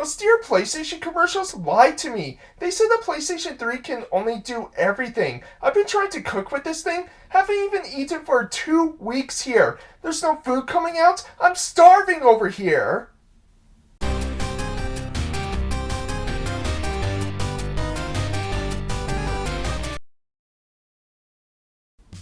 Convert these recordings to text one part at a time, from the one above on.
Those dear PlayStation commercials lied to me. They said the PlayStation 3 can only do everything. I've been trying to cook with this thing. Haven't even eaten for 2 weeks here. There's no food coming out. I'm starving over here.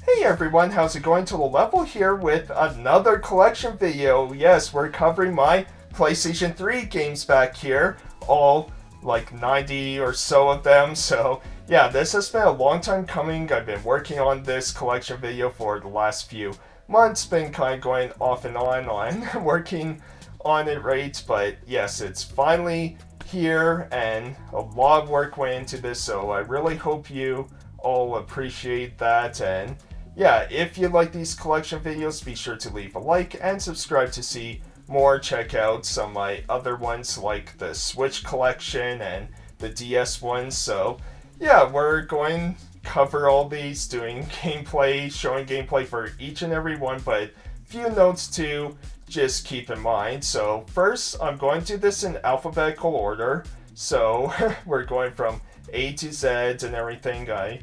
Hey everyone, how's it going? Total Level here with another collection video. Yes, we're covering my PlayStation 3 games back here. All like 90 or so of them. So yeah, this has been a long time coming. I've been working on this collection video for the last few months. Been kind of going off and on working on it, right? But yes, it's finally here and a lot of work went into this. So I really hope you all appreciate that. And yeah, if you like these collection videos, be sure to leave a like and subscribe to see more. Check out some of my other ones like the Switch collection and the DS ones. So yeah, we're going to cover all these, doing gameplay, showing gameplay for each and every one, but few notes to just keep in mind. So first, I'm going to do this in alphabetical order. So we're going from A to Z and everything. I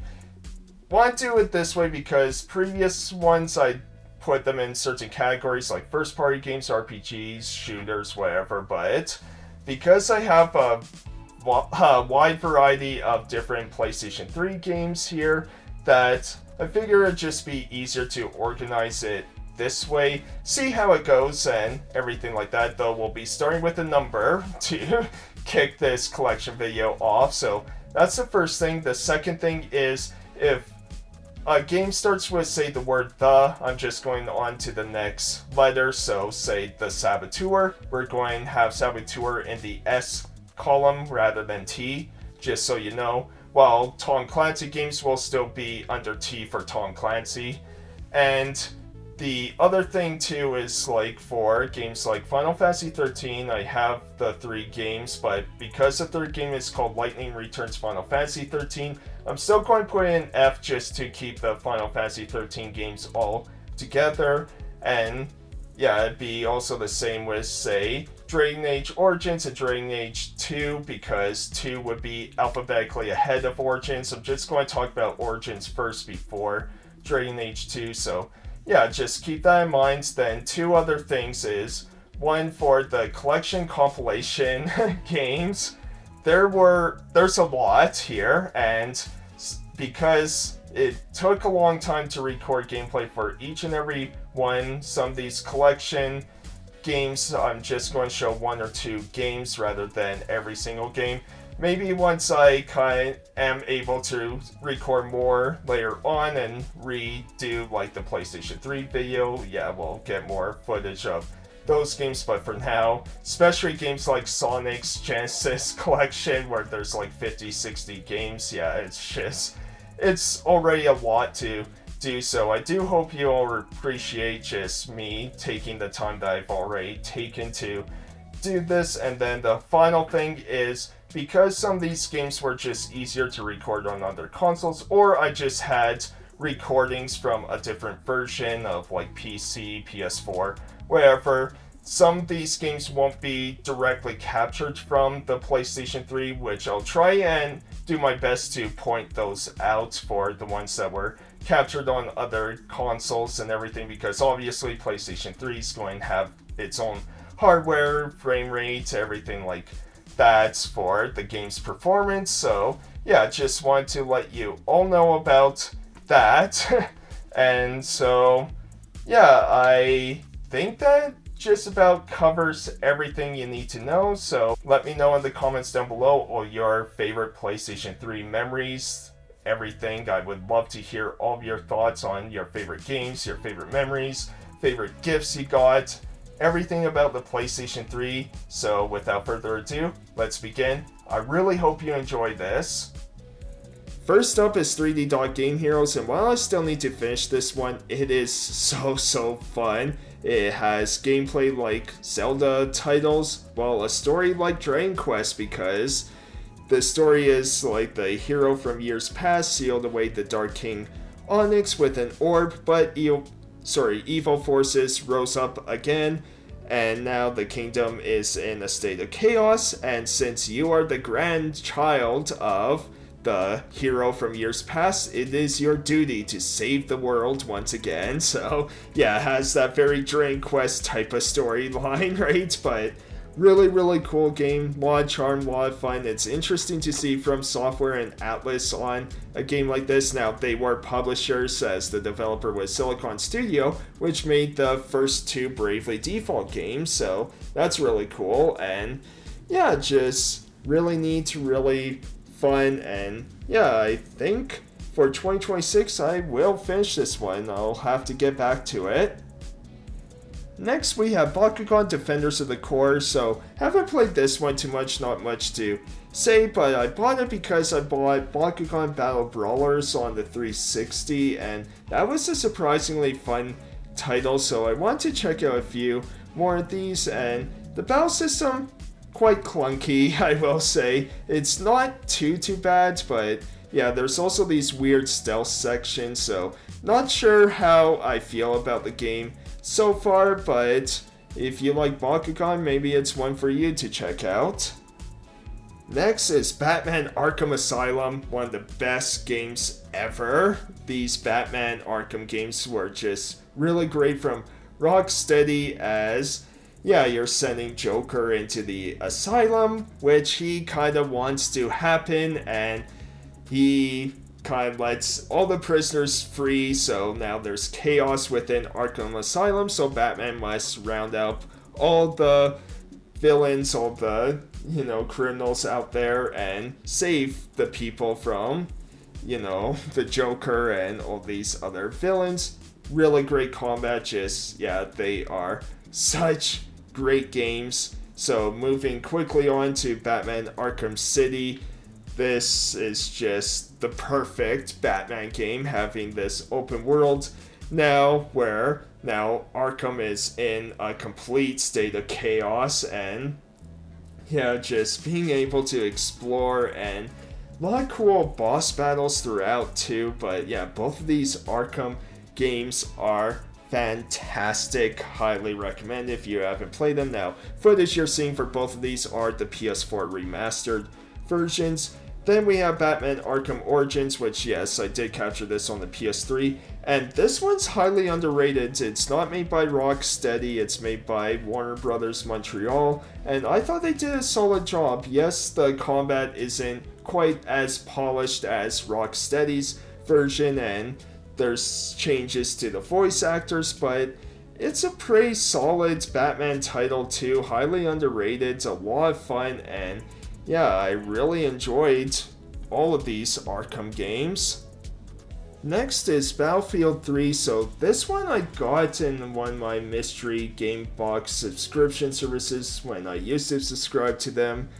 want to do it this way because previous ones I put them in certain categories like first party games, RPGs, shooters, whatever, but because I have a wide variety of different PlayStation 3 games here, that I figure it'd just be easier to organize it this way, see how it goes and everything like that, though we'll be starting with a number to kick this collection video off. So that's the first thing. The second thing is, if a game starts with, say, the word the, I'm just going on to the next letter. So, say, the Saboteur, we're going to have Saboteur in the S column rather than T, just so you know. While Tom Clancy games will still be under T for Tom Clancy. And the other thing, too, is, like, for games like Final Fantasy 13, I have the 3 games, but because the third game is called Lightning Returns Final Fantasy 13, I'm still going to put in F just to keep the Final Fantasy 13 games all together. And yeah, it'd be also the same with, say, Dragon Age Origins and Dragon Age 2, because 2 would be alphabetically ahead of Origins. I'm just going to talk about Origins first before Dragon Age 2. So yeah, just keep that in mind. Then 2 other things is, one for the collection compilation games. There's a lot here, and because it took a long time to record gameplay for each and every one, some of these collection games, I'm just going to show 1 or 2 games rather than every single game. Maybe once I am able to record more later on and redo like the PlayStation 3 video, yeah, we'll get more footage of those games. But for now, especially games like Sonic's Genesis collection where there's like 50-60 games, yeah, it's already a lot to do. So I do hope you all appreciate just me taking the time that I've already taken to do this. And then the final thing is, because some of these games were just easier to record on other consoles, or I just had recordings from a different version of like PC, PS4, whatever, some of these games won't be directly captured from the PlayStation 3, which I'll try and do my best to point those out for the ones that were captured on other consoles and everything, because obviously PlayStation 3 is going to have its own hardware, frame rate, everything like that for the game's performance. So yeah, just want to let you all know about that. And so yeah, I think that just about covers everything you need to know. So let me know in the comments down below all your favorite PlayStation 3 memories, everything. I would love to hear all of your thoughts on your favorite games, your favorite memories, favorite gifts you got, everything about the PlayStation 3. So without further ado, let's begin. I really hope you enjoy this. First up is 3D Dot Game Heroes, and while I still need to finish this one, it is so fun. It has gameplay like Zelda titles, while a story like Dragon Quest, because the story is like the hero from years past sealed away the Dark King Onyx with an orb, but evil forces rose up again and now the kingdom is in a state of chaos, and since you are the grandchild of the hero from years past, it is your duty to save the world once again. So yeah, it has that very Dragon Quest type of storyline, right? But really cool game, a lot of charm, a lot of fun. It's interesting to see From Software and Atlas on a game like this. Now, they were publishers, as the developer was Silicon Studio, which made the first two Bravely Default games, so that's really cool. And yeah, just really neat, really fun, and yeah, I think for 2026 I will finish this one. I'll have to get back to it. Next, we have Bakugan Defenders of the Core. So, haven't played this one too much, not much to say, but I bought it because I bought Bakugan Battle Brawlers on the 360, and that was a surprisingly fun title, so I want to check out a few more of these. And the battle system, quite clunky, I will say. It's not too bad, but yeah, there's also these weird stealth sections, so not sure how I feel about the game so far, but if you like Bakugan, maybe it's one for you to check out. Next is Batman Arkham Asylum, one of the best games ever. These Batman Arkham games were just really great from Rocksteady, as yeah, you're sending Joker into the asylum, which he kind of wants to happen, and he kind of lets all the prisoners free, so now there's chaos within Arkham Asylum, so Batman must round up all the villains, all the, criminals out there, and save the people from, the Joker and all these other villains. Really great combat, they are such great games. So moving quickly on to Batman Arkham City. This is just the perfect Batman game, having this open world where Arkham is in a complete state of chaos, and yeah, just being able to explore, and a lot of cool boss battles throughout too. But yeah, both of these Arkham games are fantastic. Highly recommend if you haven't played them. Now, footage you're seeing for both of these are the PS4 remastered versions. Then we have Batman Arkham Origins, which yes, I did capture this on the PS3, and this one's highly underrated. It's not made by Rocksteady, it's made by Warner Brothers Montreal, and I thought they did a solid job. Yes, the combat isn't quite as polished as Rocksteady's version, and there's changes to the voice actors, but it's a pretty solid Batman title too, highly underrated. It's a lot of fun, and yeah, I really enjoyed all of these Arkham games. Next is Battlefield 3. So this one I got in one of my mystery game box subscription services when I used to subscribe to them.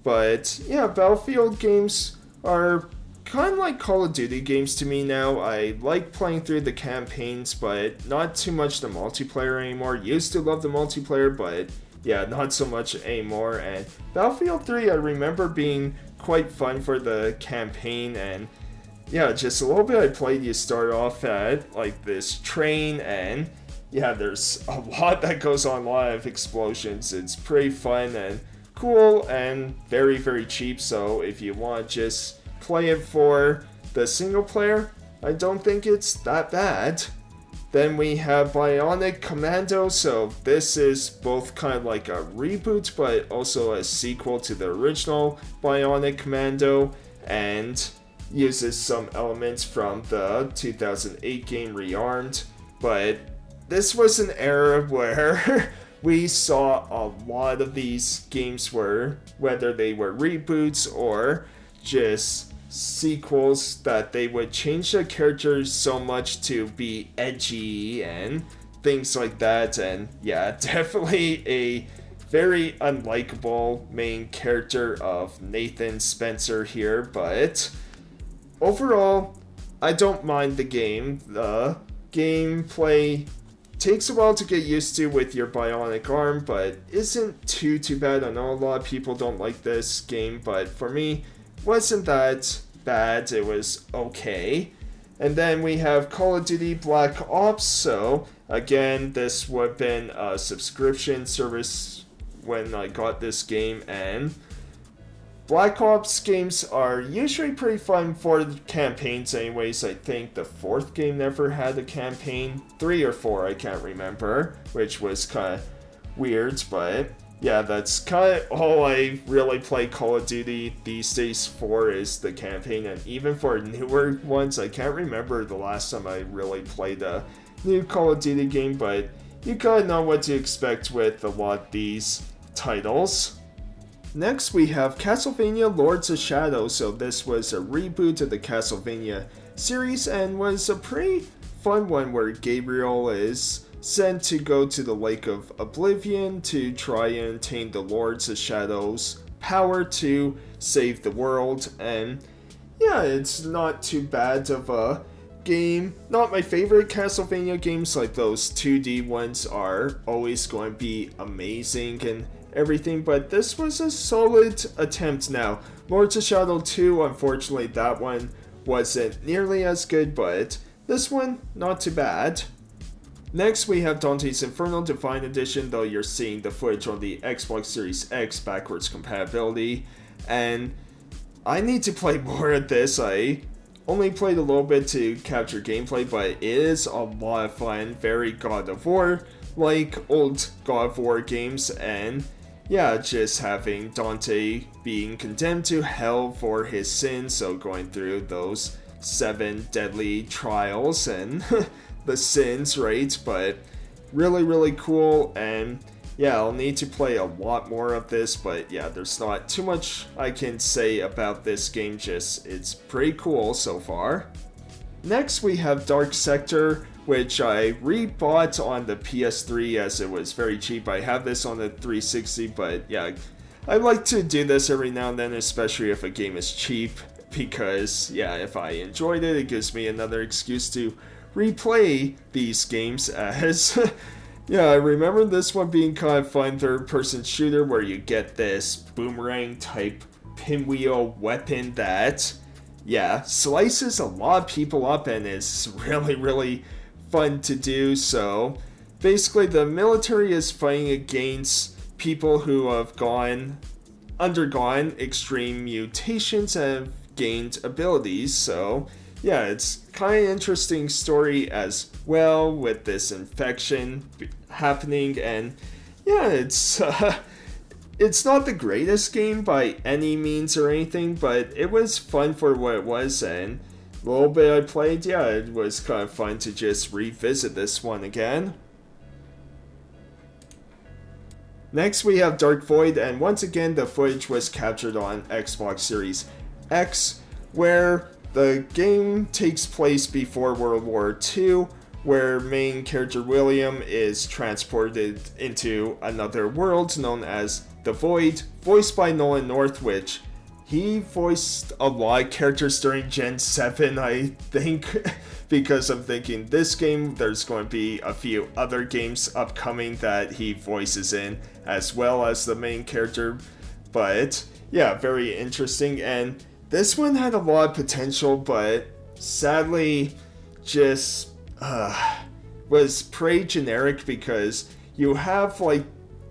But yeah, Battlefield games are kind of like Call of Duty games to me now. I like playing through the campaigns, but not too much the multiplayer anymore. Used to love the multiplayer, but yeah, not so much anymore. And Battlefield 3, I remember being quite fun for the campaign, and yeah, just a little bit I played. You start off at like this train, and yeah, there's a lot that goes on, a lot of explosions. It's pretty fun and cool, and very cheap, so if you want to just play it for the single player, I don't think it's that bad. Then we have Bionic Commando. So this is both kind of like a reboot, but also a sequel to the original Bionic Commando, and uses some elements from the 2008 game Rearmed. But this was an era where we saw a lot of these games whether they were reboots or just sequels, that they would change the characters so much to be edgy and things like that. And yeah, definitely a very unlikable main character of Nathan Spencer here, but overall I don't mind the game. The gameplay takes a while to get used to with your bionic arm, but isn't too bad. I know a lot of people don't like this game, but for me, wasn't that bad. It was okay. And then we have Call of Duty Black Ops. So Again, this would have been a subscription service when I got this game, and Black Ops games are usually pretty fun for the campaigns anyways. I think the 4th game never had a campaign. 3 or 4, I can't remember, which was kind of weird, but yeah, that's kind of all I really play Call of Duty these days for, is the campaign. And even for newer ones, I can't remember the last time I really played a new Call of Duty game, but you kind of know what to expect with a lot of these titles. Next, we have Castlevania Lords of Shadow. So this was a reboot of the Castlevania series and was a pretty fun one where Gabriel is sent to go to the Lake of Oblivion to try and attain the Lords of Shadow's power to save the world. And yeah, it's not too bad of a game. Not my favorite Castlevania games, like those 2D ones are always going to be amazing and everything, but this was a solid attempt. Now, Lords of Shadow 2, unfortunately that one wasn't nearly as good, but this one, not too bad. Next, we have Dante's Inferno Divine Edition, though you're seeing the footage on the Xbox Series X backwards compatibility, and I need to play more of this. I only played a little bit to capture gameplay, but it is a lot of fun, very God of War, like old God of War games, and yeah, just having Dante being condemned to hell for his sins, so going through those 7 deadly trials and the sins, right? But really cool, and yeah, I'll need to play a lot more of this, but yeah, there's not too much I can say about this game, just it's pretty cool so far. Next, we have Dark Sector, which I rebought on the PS3 as it was very cheap. I have this on the 360, but yeah, I like to do this every now and then, especially if a game is cheap, because yeah, if I enjoyed it, it gives me another excuse to replay these games as yeah, I remember this one being kind of fun, third-person shooter where you get this boomerang type pinwheel weapon that yeah, slices a lot of people up and is really fun to do. So basically the military is fighting against people who have undergone extreme mutations and have gained abilities. So yeah, it's kind of interesting story as well with this infection happening, and yeah, it's not the greatest game by any means or anything, but it was fun for what it was, and a little bit I played, yeah, it was kind of fun to just revisit this one again. Next, we have Dark Void, and once again, the footage was captured on Xbox Series X, where the game takes place before World War II, where main character William is transported into another world known as the Void, voiced by Nolan North, which he voiced a lot of characters during Gen 7, I think, because I'm thinking this game, there's going to be a few other games upcoming that he voices in, as well as the main character. But yeah, very interesting, and this one had a lot of potential, but sadly just was pretty generic, because you have like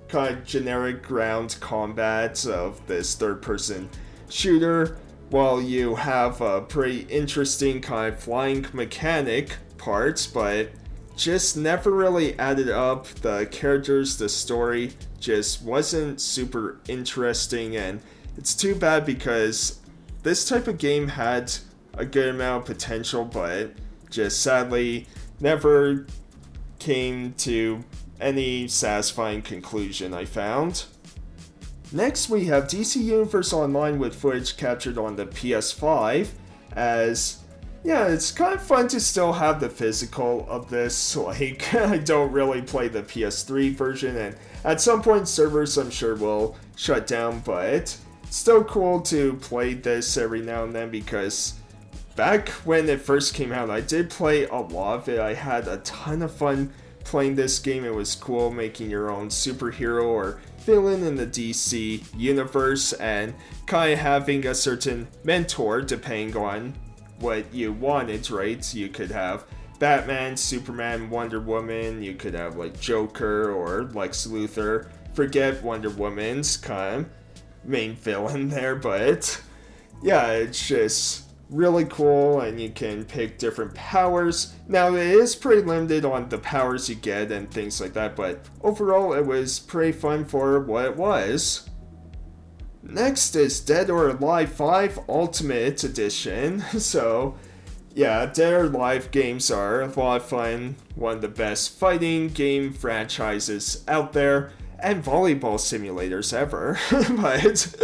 kind of generic ground combat of this third-person shooter, while you have a pretty interesting kind of flying mechanic parts, but just never really added up. The characters, the story just wasn't super interesting, and it's too bad because this type of game had a good amount of potential, but just sadly never came to any satisfying conclusion, I found. Next, we have DC Universe Online with footage captured on the PS5, as yeah, it's kind of fun to still have the physical of this. Like, I don't really play the PS3 version, and at some point servers I'm sure will shut down, but it's still cool to play this every now and then, because back when it first came out, I did play a lot of it. I had a ton of fun playing this game. It was cool making your own superhero or villain in the DC universe, and kind of having a certain mentor depending on what you wanted, right? You could have Batman, Superman, Wonder Woman. You could have like Joker or Lex Luthor. Forget Wonder Woman's kind of main villain there, but yeah, it's just really cool, and you can pick different powers. Now, it is pretty limited on the powers you get and things like that, but overall it was pretty fun for what it was. Next is Dead or Alive 5 Ultimate Edition. So yeah, Dead or Alive games are a lot of fun, one of the best fighting game franchises out there, and volleyball simulators ever. But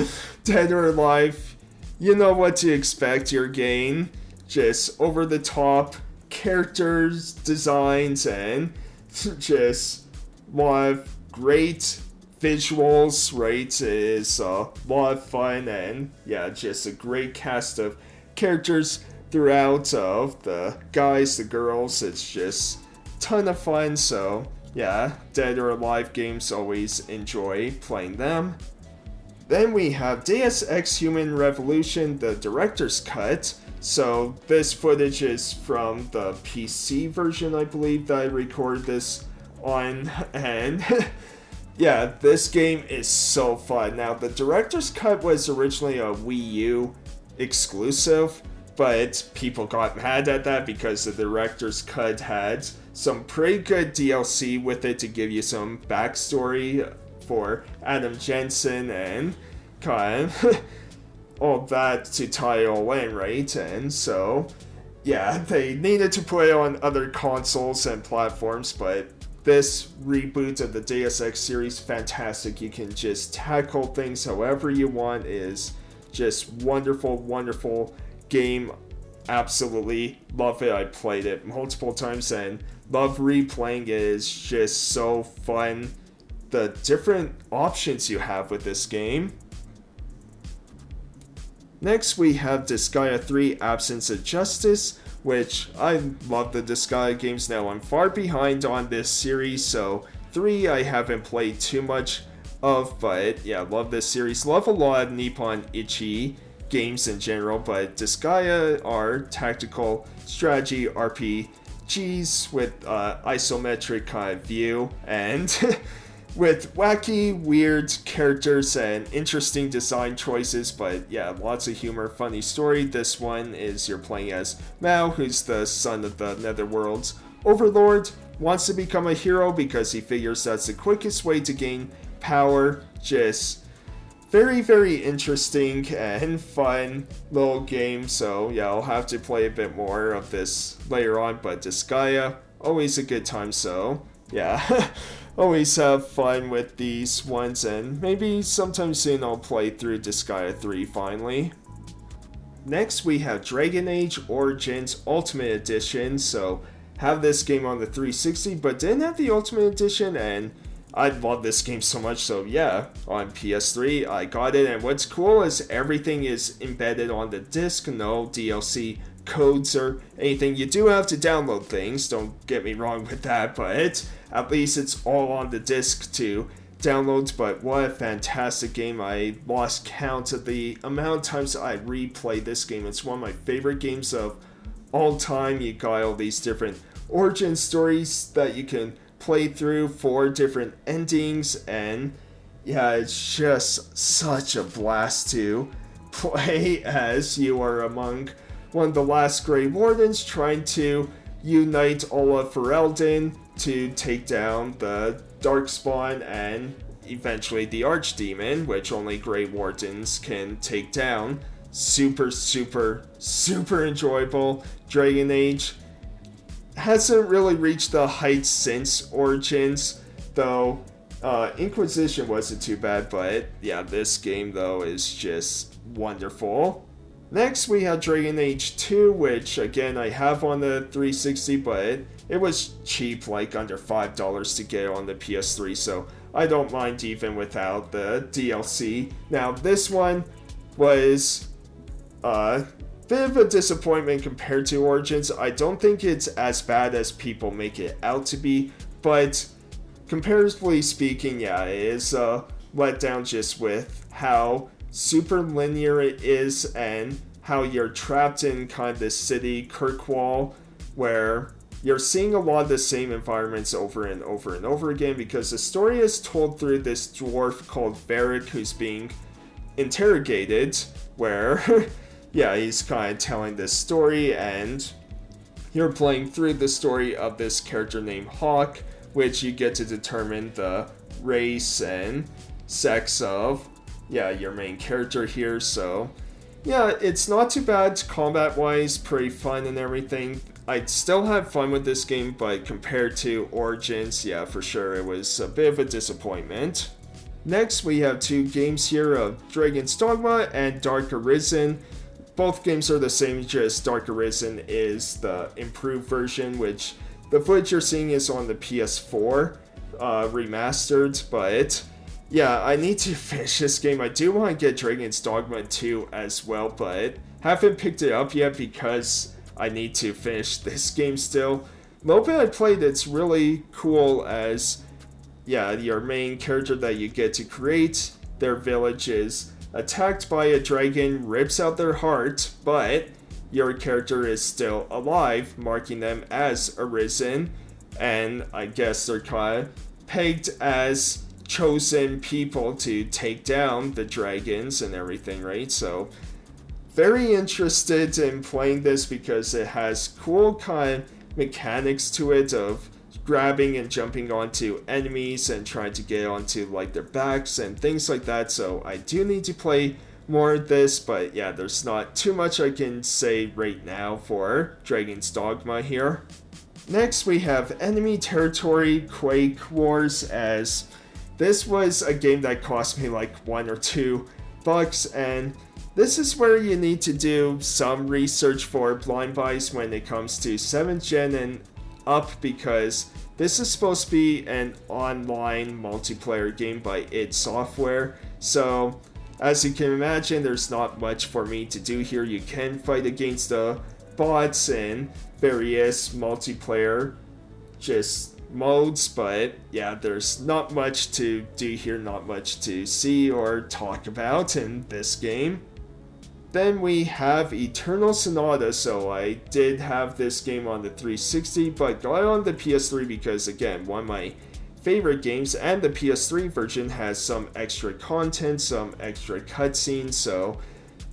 Dead or Alive, you know what to expect. You're getting just over the top characters, designs, and just a lot of great visuals, right? It is a lot of fun, and yeah, just a great cast of characters throughout, of the guys, the girls. It's just a ton of fun. So yeah, Dead or Alive games, always enjoy playing them. Then we have Deus Ex Human Revolution, the director's cut. So this footage is from the PC version, I believe, that I recorded this on, and yeah, this game is so fun. Now, the director's cut was originally a Wii U exclusive, but people got mad at that because the director's cut had some pretty good DLC with it to give you some backstory for Adam Jensen and kind of all that to tie it all in, right? And so yeah, they needed to put it on other consoles and platforms, but this reboot of the Deus Ex series, fantastic. You can just tackle things however you want. It is just wonderful, wonderful game. Absolutely love it. I played it multiple times and love replaying it. It's just so fun. The different options you have with this game. Next we have Disgaea 3 Absence of Justice, which I love the Disgaea games. Now I'm far behind on this series, so 3 I haven't played too much of, but yeah, love this series. Love a lot of Nippon Ichi games in general, but Disgaea are tactical strategy RPGs with isometric kind of view, and with wacky, weird characters and interesting design choices, but yeah, lots of humor, funny story. This one is you're playing as Mao, who's the son of the Netherworld's overlord, wants to become a hero because he figures that's the quickest way to gain power. Just very, very interesting and fun little game. So yeah, I'll have to play a bit more of this later on, but Disgaea, always a good time. So yeah, always have fun with these ones, and maybe sometime soon I'll play through Disgaea 3 finally. Next we have Dragon Age Origins Ultimate Edition. So have this game on the 360 but didn't have the Ultimate Edition, and I love this game so much, so yeah, on PS3 I got it. And what's cool is everything is embedded on the disc, no DLC codes or anything. You do have to download things, don't get me wrong with that, but at least it's all on the disc to download. But what a fantastic game. I lost count of the amount of times I replayed this game. It's one of my favorite games of all time. You got all these different origin stories that you can play through, 4 different endings, and yeah, it's just such a blast to play as you are among one of the last Grey Wardens trying to unite all of Ferelden to take down the Darkspawn and eventually the Archdemon, which only Grey Wardens can take down. Super, super, super enjoyable. Dragon Age hasn't really reached the heights since Origins, though Inquisition wasn't too bad, but yeah, this game though is just wonderful. Next we have Dragon Age 2, which again I have on the 360, but it was cheap, like under $5 to get on the PS3, so I don't mind even without the DLC. Now this one was bit of a disappointment compared to Origins. I don't think it's as bad as people make it out to be, but comparatively speaking, yeah, it is a letdown just with how super linear it is and how you're trapped in kind of this city, Kirkwall, where you're seeing a lot of the same environments over and over and over again, because the story is told through this dwarf called Varric who's being interrogated, where yeah, he's kind of telling this story, and you're playing through the story of this character named Hawk, which you get to determine the race and sex of, yeah, your main character here. So yeah, it's not too bad combat wise, pretty fun and everything. I'd still have fun with this game, but compared to Origins, yeah, for sure it was a bit of a disappointment. Next, we have two games here of Dragon's Dogma and Dark Arisen. Both games are the same, just Dark Arisen is the improved version, which the footage you're seeing is on the PS4 remastered, but yeah, I need to finish this game. I do want to get Dragon's Dogma 2 as well, but haven't picked it up yet because I need to finish this game still. A little bit I played, it's really cool as, yeah, your main character that you get to create, their village is attacked by a dragon, rips out their heart, but your character is still alive, marking them as arisen, and I guess they're kind of pegged as chosen people to take down the dragons and everything, right? So very interested in playing this because it has cool kind of mechanics to it of grabbing and jumping onto enemies and trying to get onto like their backs and things like that. So I do need to play more of this, but yeah, there's not too much I can say right now for Dragon's Dogma here. Next, we have Enemy Territory Quake Wars, as this was a game that cost me like $1 or $2, and this is where you need to do some research for blind buys when it comes to 7th gen and up, because this is supposed to be an online multiplayer game by id Software. So as you can imagine, there's not much for me to do here. You can fight against the bots in various multiplayer just modes, but yeah, there's not much to do here, not much to see or talk about in this game. Then we have Eternal Sonata. So I did have this game on the 360, but got it on the PS3 because, again, one of my favorite games, and the PS3 version has some extra content, some extra cutscenes. So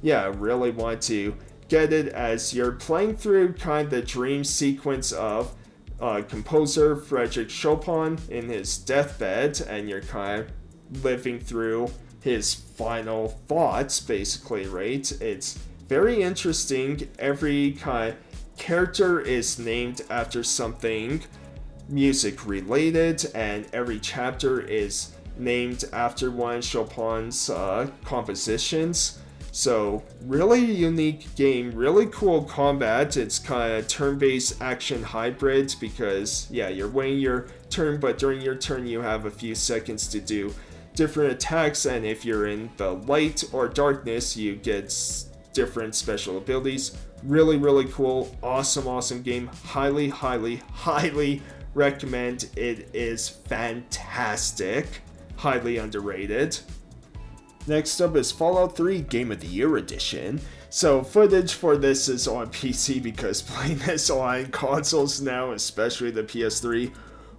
yeah, really want to get it, as you're playing through kind of the dream sequence of composer Frédéric Chopin in his deathbed, and you're kind of living through his final thoughts, basically, right? It's very interesting. Every kind of character is named after something music related, and every chapter is named after one of Chopin's compositions. So really unique game, really cool combat. It's kind of turn-based action hybrid, because yeah, you're waiting your turn, but during your turn you have a few seconds to do different attacks, and if you're in the light or darkness, you get different special abilities. Really cool, awesome game. Highly recommend. It is fantastic, highly underrated. Next up is Fallout 3 Game of the Year Edition. So footage for this is on PC, because playing this on consoles now, especially the PS3,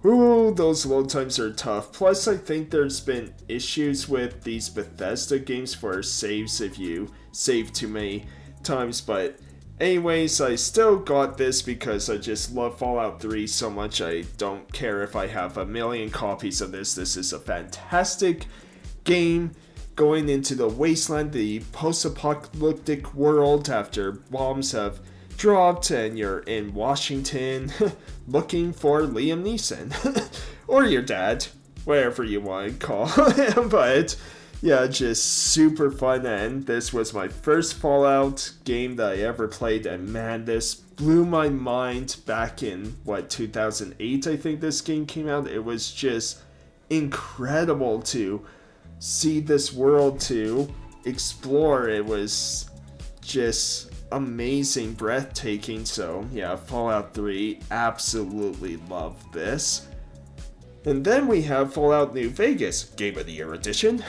ooh, those load times are tough. Plus, I think there's been issues with these Bethesda games for saves if you save too many times. But anyways, I still got this because I just love Fallout 3 so much. I don't care if I have a million copies of this. This is a fantastic game. Going into the wasteland, the post-apocalyptic world after bombs have dropped, and you're in Washington looking for Liam Neeson or your dad, whatever you want to call him. But yeah, just super fun, and this was my first Fallout game that I ever played, and man, this blew my mind back in 2008 I think this game came out. It was just incredible to see this world, to explore. It was just amazing, breathtaking. So yeah, Fallout 3, absolutely love this. And then we have Fallout New Vegas Game of the Year Edition.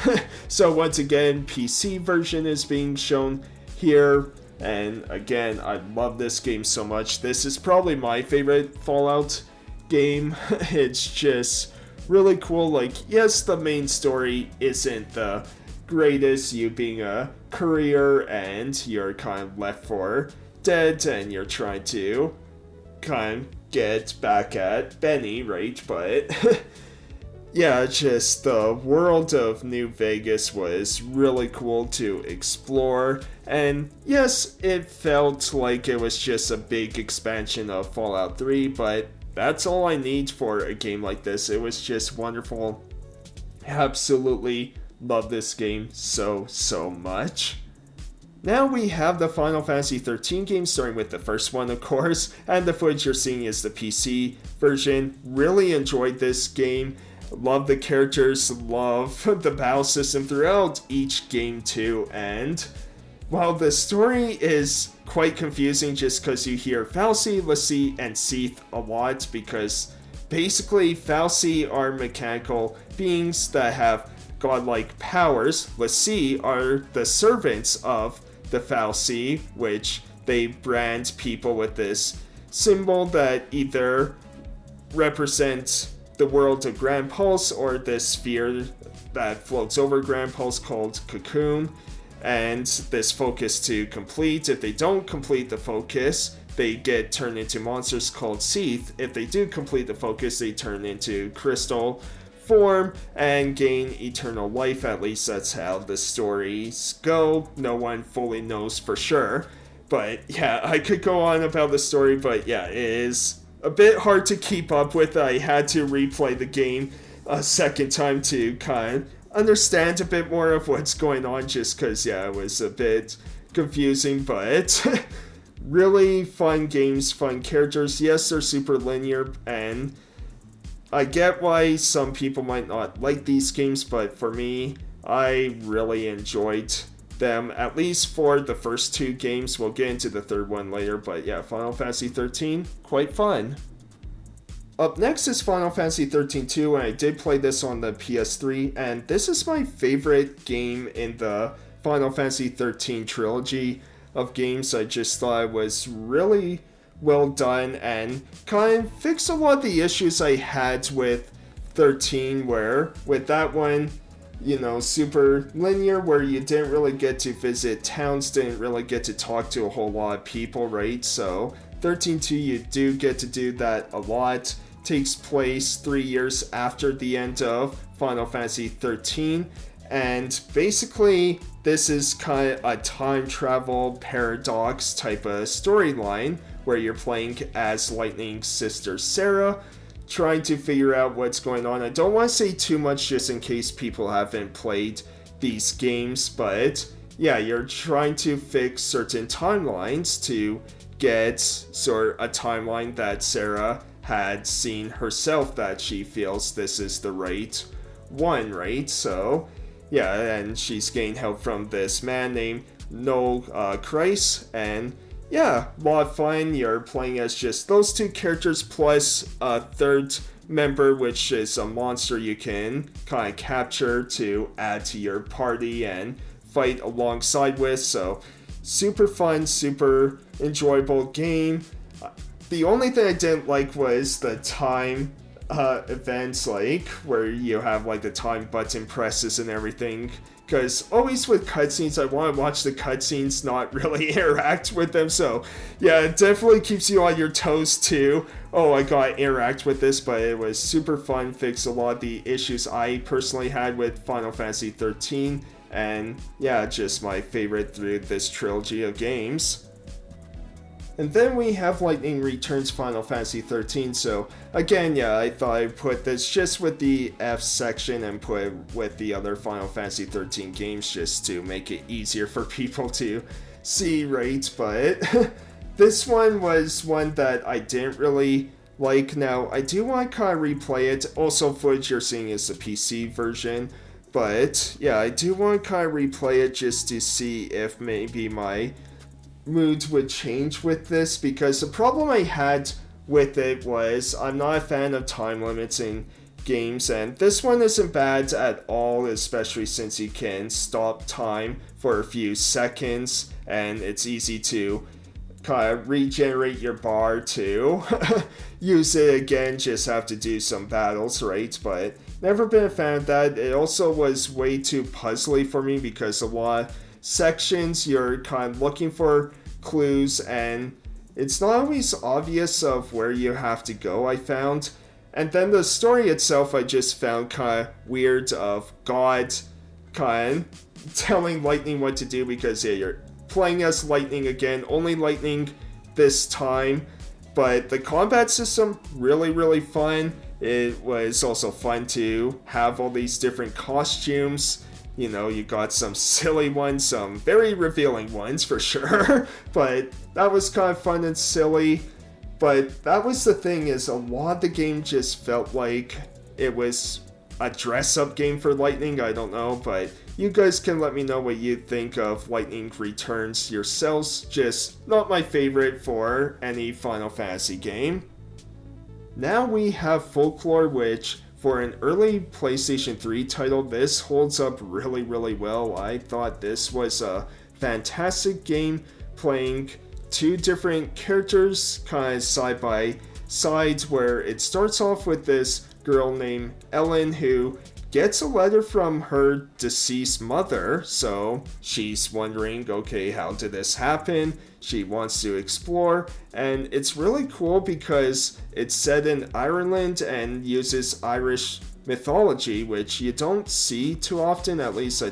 So once again, PC version is being shown here, And again, I love this game so much. This is probably my favorite Fallout game. It's just really cool. Like, yes, the main story isn't the greatest, you being a courier and you're kind of left for dead and you're trying to kind of get back at Benny, right? But yeah, just the world of New Vegas was really cool to explore. And yes, it felt like it was just a big expansion of Fallout 3, but that's all I need for a game like this. It was just wonderful. Absolutely love this game so much. Now we have the Final Fantasy 13 game, starting with the first one, of course, and the footage you're seeing is the PC version. Really enjoyed this game. Love the characters, love the battle system throughout each game too, and while the story is quite confusing just because you hear Fal'Cie, l'Cie, and Seath a lot, because basically Fal'Cie are mechanical beings that have godlike powers. l'Cie are the servants of the Fal'Cie, which they brand people with this symbol that either represents the world of Grand Pulse or this sphere that floats over Grand Pulse called Cocoon, and this focus to complete. If they don't complete the focus, they get turned into monsters called Seath. If they do complete the focus, they turn into crystal form and gain eternal life. At least that's how the stories go. No one fully knows for sure. But yeah, I could go on about the story, but yeah, it is a bit hard to keep up with. I had to replay the game a second time to kind of understand a bit more of what's going on, just because, yeah, it was a bit confusing, but really fun games, fun characters. Yes, they're super linear, and I get why some people might not like these games, but for me, I really enjoyed them, at least for the first two games. We'll get into the third one later, but yeah, Final Fantasy 13, quite fun. Up next is Final Fantasy 13 2, and I did play this on the PS3, and this is my favorite game in the Final Fantasy 13 trilogy of games. I just thought it was really well done and kind of fixed a lot of the issues I had with 13, where with that one, you know, super linear, where you didn't really get to visit towns, didn't really get to talk to a whole lot of people, right? So 13.2, you do get to do that a lot. Takes place 3 years after the end of Final Fantasy 13, and basically this is kind of a time travel paradox type of storyline where you're playing as Lightning's sister Sarah, trying to figure out what's going on. I don't want to say too much just in case people haven't played these games, but yeah, you're trying to fix certain timelines to get sort of a timeline that Sarah had seen herself, that she feels this is the right one, right? So yeah, and she's getting help from this man named Noel Kreis, and yeah, a lot of fun. You're playing as just those two characters plus a third member, which is a monster you can kind of capture to add to your party and fight alongside with. So super fun, super enjoyable game. The only thing I didn't like was the time events, like where you have like the time button presses and everything, because always with cutscenes I want to watch the cutscenes, not really interact with them. So yeah, it definitely keeps you on your toes too. Oh, I gotta interact with this, but it was super fun, fixed a lot of the issues I personally had with Final Fantasy 13, and yeah, just my favorite through this trilogy of games. And then we have Lightning Returns Final Fantasy 13, so again, yeah, I thought I'd put this just with the F section and put it with the other Final Fantasy 13 games just to make it easier for people to see, right? But this one was one that I didn't really like. Now, I do want to kind of replay it. Also, footage you're seeing is the PC version, but yeah, I do want to kind of replay it just to see if maybe my mood would change with this, because the problem I had with it was I'm not a fan of time limits in games, and this one isn't bad at all, especially since you can stop time for a few seconds, and it's easy to kind of regenerate your bar to use it again, just have to do some battles, right? But never been a fan of that. It also was way too puzzly for me because a lot of sections you're kind of looking for clues and it's not always obvious of where you have to go, I found. And then the story itself I just found kind of weird, of God kind of telling Lightning what to do because, yeah, you're playing as Lightning again, only Lightning this time. But the combat system, really fun. It was also fun to have all these different costumes. You know, you got some silly ones, some very revealing ones for sure. But that was kind of fun and silly. But that was the thing, is a lot of the game just felt like it was a dress-up game for Lightning. I don't know, but you guys can let me know what you think of Lightning Returns yourselves. Just not my favorite for any Final Fantasy game. Now we have Folklore, which for an early PlayStation 3 title, this holds up really well. I thought this was a fantastic game, playing two different characters kind of side by side, where it starts off with this girl named Ellen who gets a letter from her deceased mother, so she's wondering, okay, how did this happen? She wants to explore, and it's really cool because it's set in Ireland and uses Irish mythology, which you don't see too often. At least I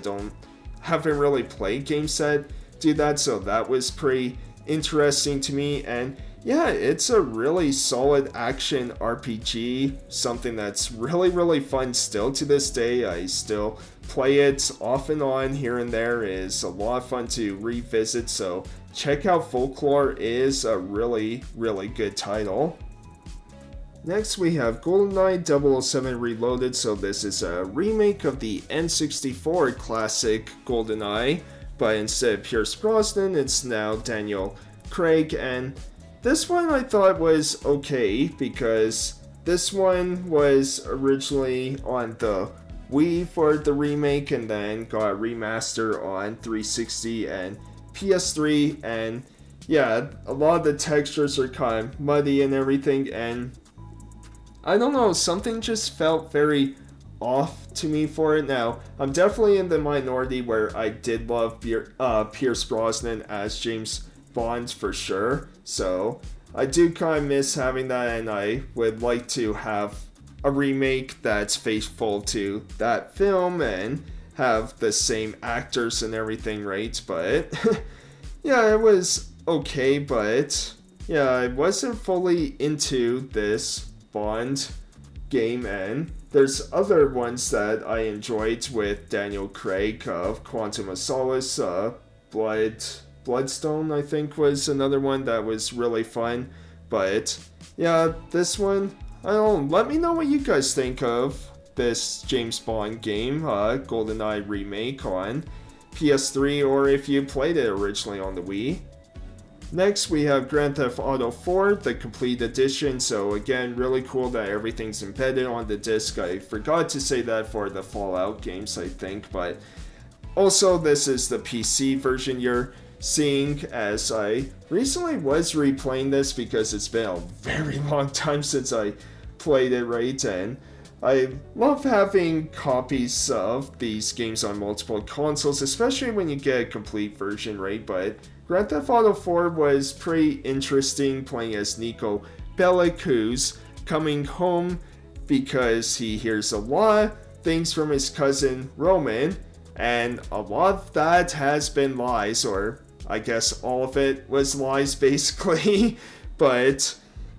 haven't really played games that do that, so that was pretty interesting to me. And yeah, it's a really solid action RPG, something that's really fun still to this day. I still play it off and on here and there. Is a lot of fun to revisit, so check out Folklore. Is a really good title. Next we have GoldenEye 007 Reloaded. So this is a remake of the N64 classic GoldenEye, but instead of Pierce Brosnan, it's now Daniel Craig. And this one I thought was okay, because this one was originally on the Wii for the remake and then got a remaster on 360 and PS3, and yeah, a lot of the textures are kind of muddy and everything, and I don't know, something just felt very off to me for it. Now, I'm definitely in the minority where I did love Pierce Brosnan as James Bond for sure, so I do kind of miss having that, and I would like to have a remake that's faithful to that film and have the same actors and everything, right? But yeah, it was okay, but yeah, I wasn't fully into this Bond game, and there's other ones that I enjoyed with Daniel Craig, of Quantum of Solace, Bloodstone, I think, was another one that was really fun. But yeah, this one, I don't know, let me know what you guys think of this James Bond game, GoldenEye remake on PS3, or if you played it originally on the Wii. Next we have Grand Theft Auto 4, the complete edition. So again, really cool that everything's embedded on the disc. I forgot to say that for the Fallout games, I think, but also this is the PC version you're seeing, as I recently was replaying this because it's been a very long time since I played it, right? And I love having copies of these games on multiple consoles, especially when you get a complete version, right? But Grand Theft Auto 4 was pretty interesting, playing as Nico Bellic, who's coming home because he hears a lot of things from his cousin Roman, and a lot of that has been lies, or I guess all of it was lies basically. But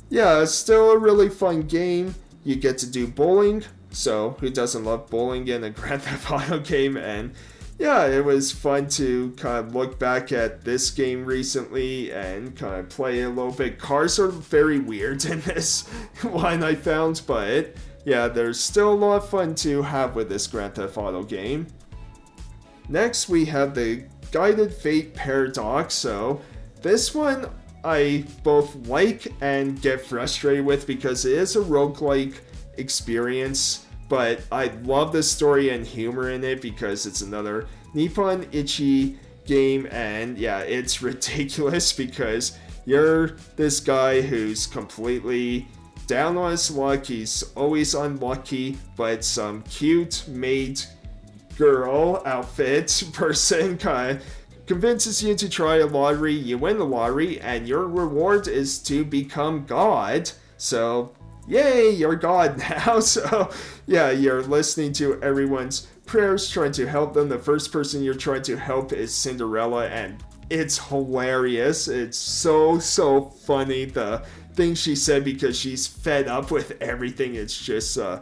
yeah, still a really fun game. You get to do bowling, so who doesn't love bowling in a Grand Theft Auto game? And yeah, it was fun to kind of look back at this game recently and kind of play it a little bit. Cars are very weird in this one, I found, but yeah, there's still a lot of fun to have with this Grand Theft Auto game. Next we have the Guided Fate Paradox. So this one I both like and get frustrated with because it is a roguelike experience. But I love the story and humor in it because it's another Nippon Ichi game, and yeah, it's ridiculous because you're this guy who's completely down on his luck. He's always unlucky, but some cute maid girl outfit person kind of convinces you to try a lottery. You win the lottery, and your reward is to become God. So yay, you're God now. So yeah, you're listening to everyone's prayers, trying to help them. The first person you're trying to help is Cinderella, and it's hilarious. It's so funny, the things she said, because she's fed up with everything. It's just a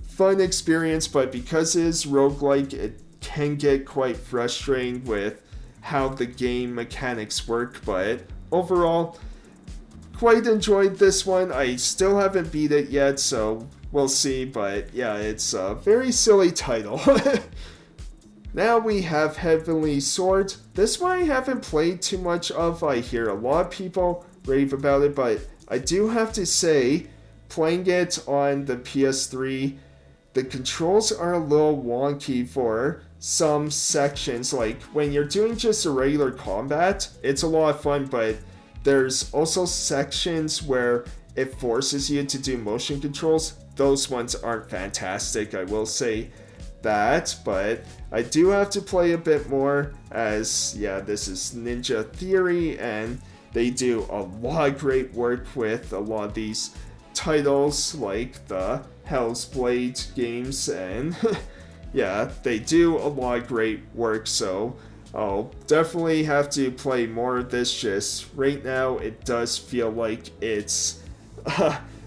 fun experience, but because it is roguelike, it can get quite frustrating with how the game mechanics work. But overall, quite enjoyed this one. I still haven't beat it yet, so we'll see. But yeah, it's a very silly title. Now we have Heavenly Sword. This one I haven't played too much of. I hear a lot of people rave about it, but I do have to say, playing it on the PS3, the controls are a little wonky for some sections. Like when you're doing just a regular combat, it's a lot of fun, but there's also sections where it forces you to do motion controls. Those ones aren't fantastic, I will say that, but I do have to play a bit more, as yeah, this is Ninja Theory, and they do a lot of great work with a lot of these titles, like the Hell's Blade games, and yeah, they do a lot of great work, so I'll definitely have to play more of this. Just right now, it does feel like it's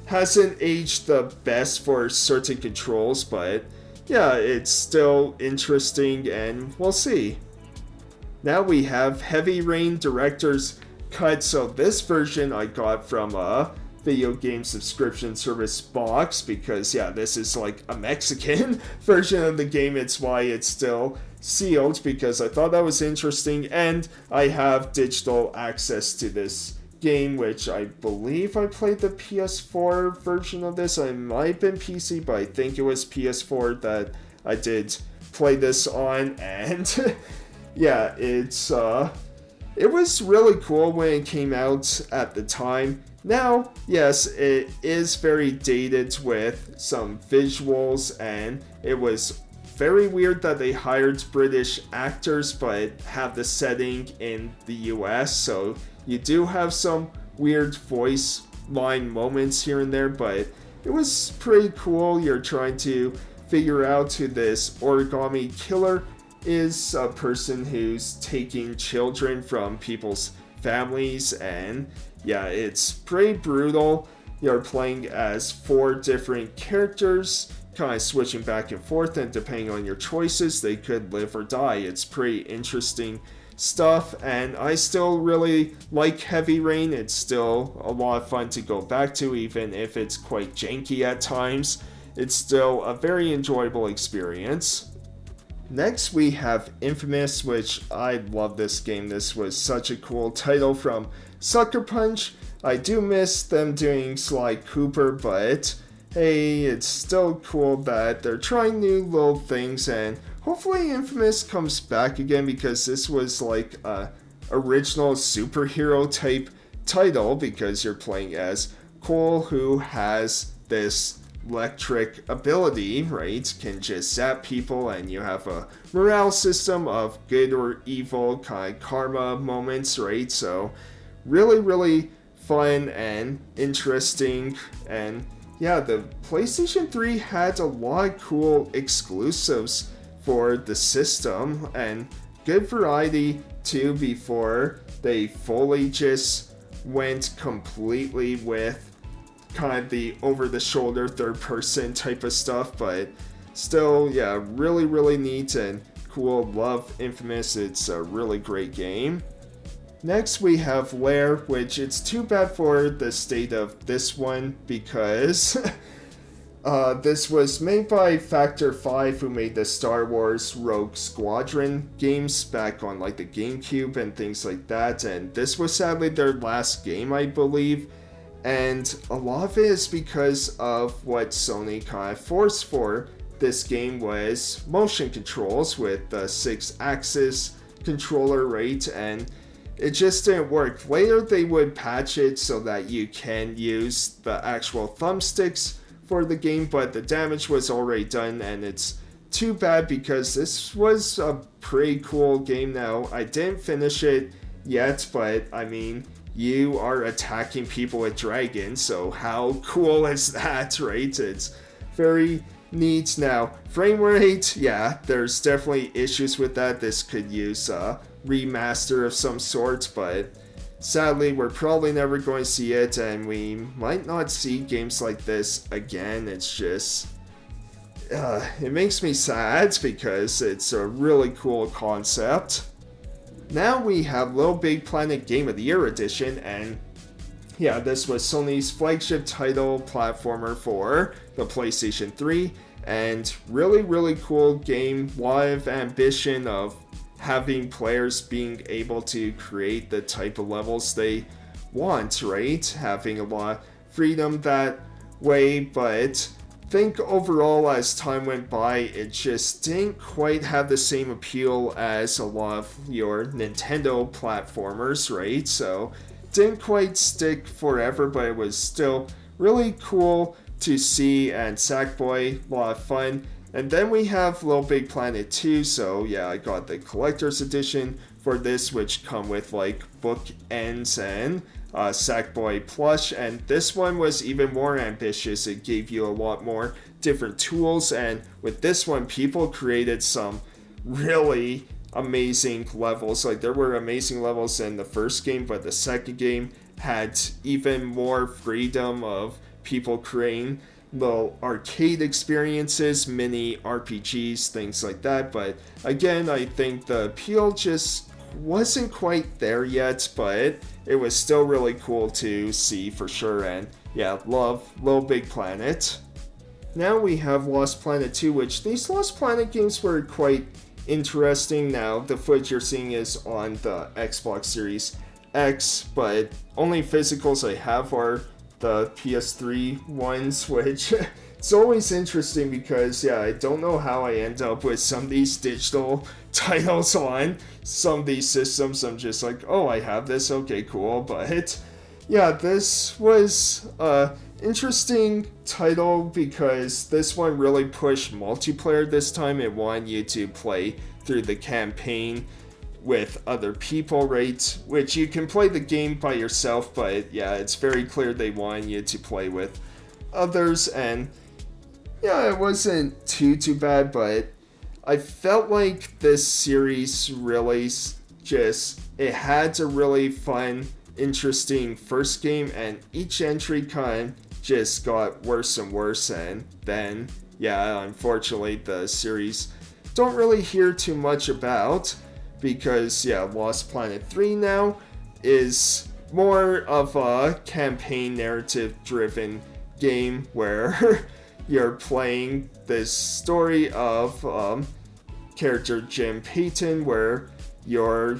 hasn't aged the best for certain controls, but yeah, it's still interesting, and we'll see. Now we have Heavy Rain Director's Cut. So this version I got from a video game subscription service box, because yeah, this is like a Mexican version of the game. It's why it's still sealed, because I thought that was interesting, and I have digital access to this game, which I believe I played the PS4 version of this. I might have been PC, but I think it was PS4 that I did play this on, and yeah, it was really cool when it came out at the time. Now, yes, it is very dated with some visuals, and it was very weird that they hired British actors but have the setting in the US, so you do have some weird voice line moments here and there, but it was pretty cool. You're trying to figure out who this origami killer is, a person who's taking children from people's families, and yeah, it's pretty brutal. You're playing as 4 different characters, kind of switching back and forth, and depending on your choices, they could live or die. It's pretty interesting stuff, and I still really like Heavy Rain. It's still a lot of fun to go back to, even if it's quite janky at times. It's still a very enjoyable experience. Next we have Infamous, which I love this game. This was such a cool title from Sucker Punch. I do miss them doing Sly Cooper, but hey, it's still cool that they're trying new little things, and hopefully Infamous comes back again, because this was like a original superhero type title, because you're playing as Cole, who has this electric ability, right? Can just zap people, and you have a morale system of good or evil kind of karma moments, right? So really fun and interesting. And yeah, the PlayStation 3 had a lot of cool exclusives for the system, and good variety too, before they fully just went completely with kind of the over-the-shoulder third-person type of stuff. But still, yeah, really neat and cool. Love Infamous. It's a really great game. Next we have Lair, which it's too bad for the state of this one, because this was made by Factor 5, who made the Star Wars Rogue Squadron games back on like the GameCube and things like that, and this was sadly their last game, I believe. And a lot of it is because of what Sony kind of forced for this game was motion controls with the 6-axis controller, right? And it just didn't work. Later they would patch it so that you can use the actual thumbsticks for the game, but the damage was already done, and it's too bad because this was a pretty cool game. Now, I didn't finish it yet, but I mean, you are attacking people with dragons, so how cool is that, right? It's very neat. Now, frame rate, yeah, there's definitely issues with that. This could use a remaster of some sort, but sadly, we're probably never going to see it, and we might not see games like this again. It's just, it makes me sad because it's a really cool concept. Now we have Little Big Planet Game of the Year edition, and yeah, this was Sony's flagship title platformer for the PlayStation 3, and really cool game. Lot of ambition of having players being able to create the type of levels they want, right? Having a lot of freedom that way, but I think overall as time went by, it just didn't quite have the same appeal as a lot of your Nintendo platformers, right? So didn't quite stick forever, but it was still really cool to see, and Sackboy, a lot of fun. And then we have Little Big Planet 2, so yeah, I got the collector's edition for this, which come with like bookends and Sackboy plush, and this one was even more ambitious. It gave you a lot more different tools, and with this one, people created some really amazing levels. Like, there were amazing levels in the first game, but the second game had even more freedom of people creating little arcade experiences, mini RPGs, things like that. But again, I think the appeal just wasn't quite there yet, but it was still really cool to see for sure. And yeah, love Little Big Planet. Now we have Lost Planet 2, which these Lost Planet games were quite interesting. Now the footage you're seeing is on the Xbox Series X, but only physicals I have are the PS3 ones, which it's always interesting because, yeah, I don't know how I end up with some of these digital titles on some of these systems. I'm just like, oh, I have this, okay, cool. But yeah, this was a interesting title because this one really pushed multiplayer this time. It wanted you to play through the campaign with other people, right? Which you can play the game by yourself, but yeah, it's very clear they want you to play with others. And yeah, it wasn't too bad, but I felt like this series really just, it had a really fun, interesting first game, and each entry kind of just got worse and worse. And then yeah, unfortunately the series don't really hear too much about, because yeah, Lost Planet 3 now is more of a campaign narrative driven game where you're playing this story of character Jim Payton, where you're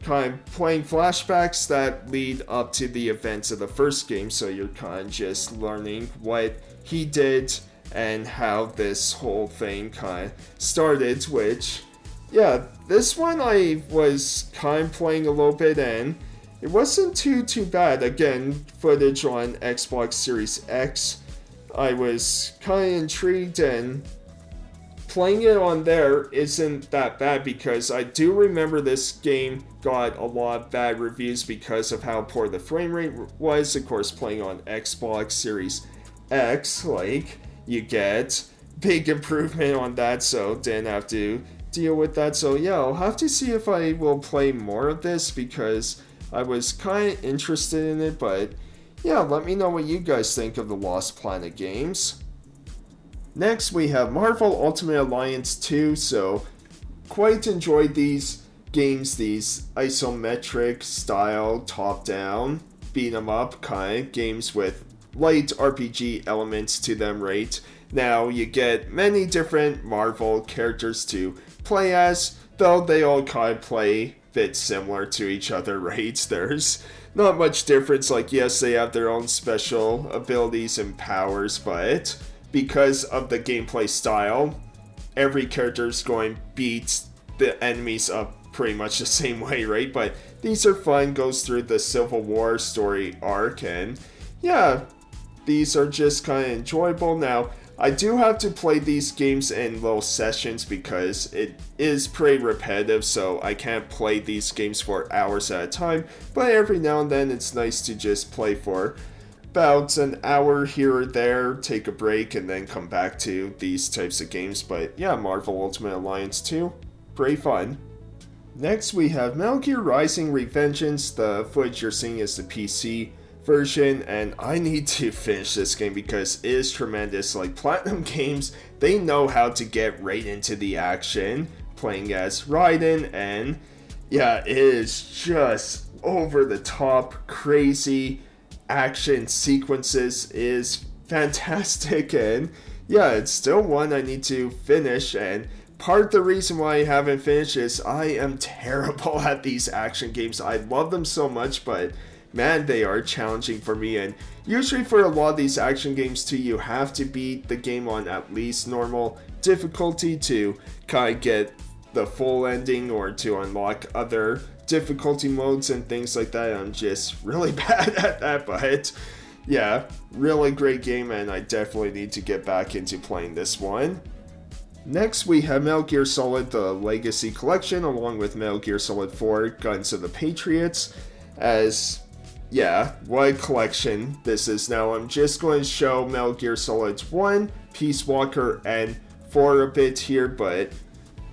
kind of playing flashbacks that lead up to the events of the first game, so you're kind of just learning what he did and how this whole thing kind of started, which yeah, this one I was kind of playing a little bit, and it wasn't too bad. Again, footage on Xbox Series X, I was kind of intrigued, and playing it on there isn't that bad because I do remember this game got a lot of bad reviews because of how poor the frame rate was. Of course, playing on Xbox Series X, like, you get big improvement on that, so didn't have to deal with that. So yeah, I'll have to see if I will play more of this because I was kind of interested in it. But yeah, let me know what you guys think of the Lost Planet games. Next we have Marvel Ultimate Alliance 2. So quite enjoyed these games, these isometric style top down beat 'em up kind of games with light RPG elements to them, right? Now you get many different Marvel characters to play as, though they all kind of play bit similar to each other, right? There's not much difference. Like, yes, they have their own special abilities and powers, but because of the gameplay style, every character is going to beat the enemies up pretty much the same way, right? But these are fun, goes through the Civil War story arc, and yeah, these are just kind of enjoyable. Now, I do have to play these games in little sessions because it is pretty repetitive, so I can't play these games for hours at a time, but every now and then it's nice to just play for about an hour here or there, take a break, and then come back to these types of games. But yeah, Marvel Ultimate Alliance 2, pretty fun. Next we have Metal Gear Rising: Revengeance. The footage you're seeing is the PC version, and I need to finish this game because it is tremendous. Like, Platinum Games, they know how to get right into the action, playing as Raiden, and yeah, it is just over the top, crazy action sequences, is fantastic, and yeah, it's still one I need to finish. And part of the reason why I haven't finished is I am terrible at these action games. I love them so much, but man, they are challenging for me. And usually for a lot of these action games too, you have to beat the game on at least normal difficulty to kind of get the full ending or to unlock other difficulty modes and things like that. I'm just really bad at that, but yeah, really great game, and I definitely need to get back into playing this one. Next we have Metal Gear Solid: The Legacy Collection, along with Metal Gear Solid 4: Guns of the Patriots. As yeah, what a collection this is. Now I'm just going to show Metal Gear Solid 1, Peace Walker, and 4 a bit here, but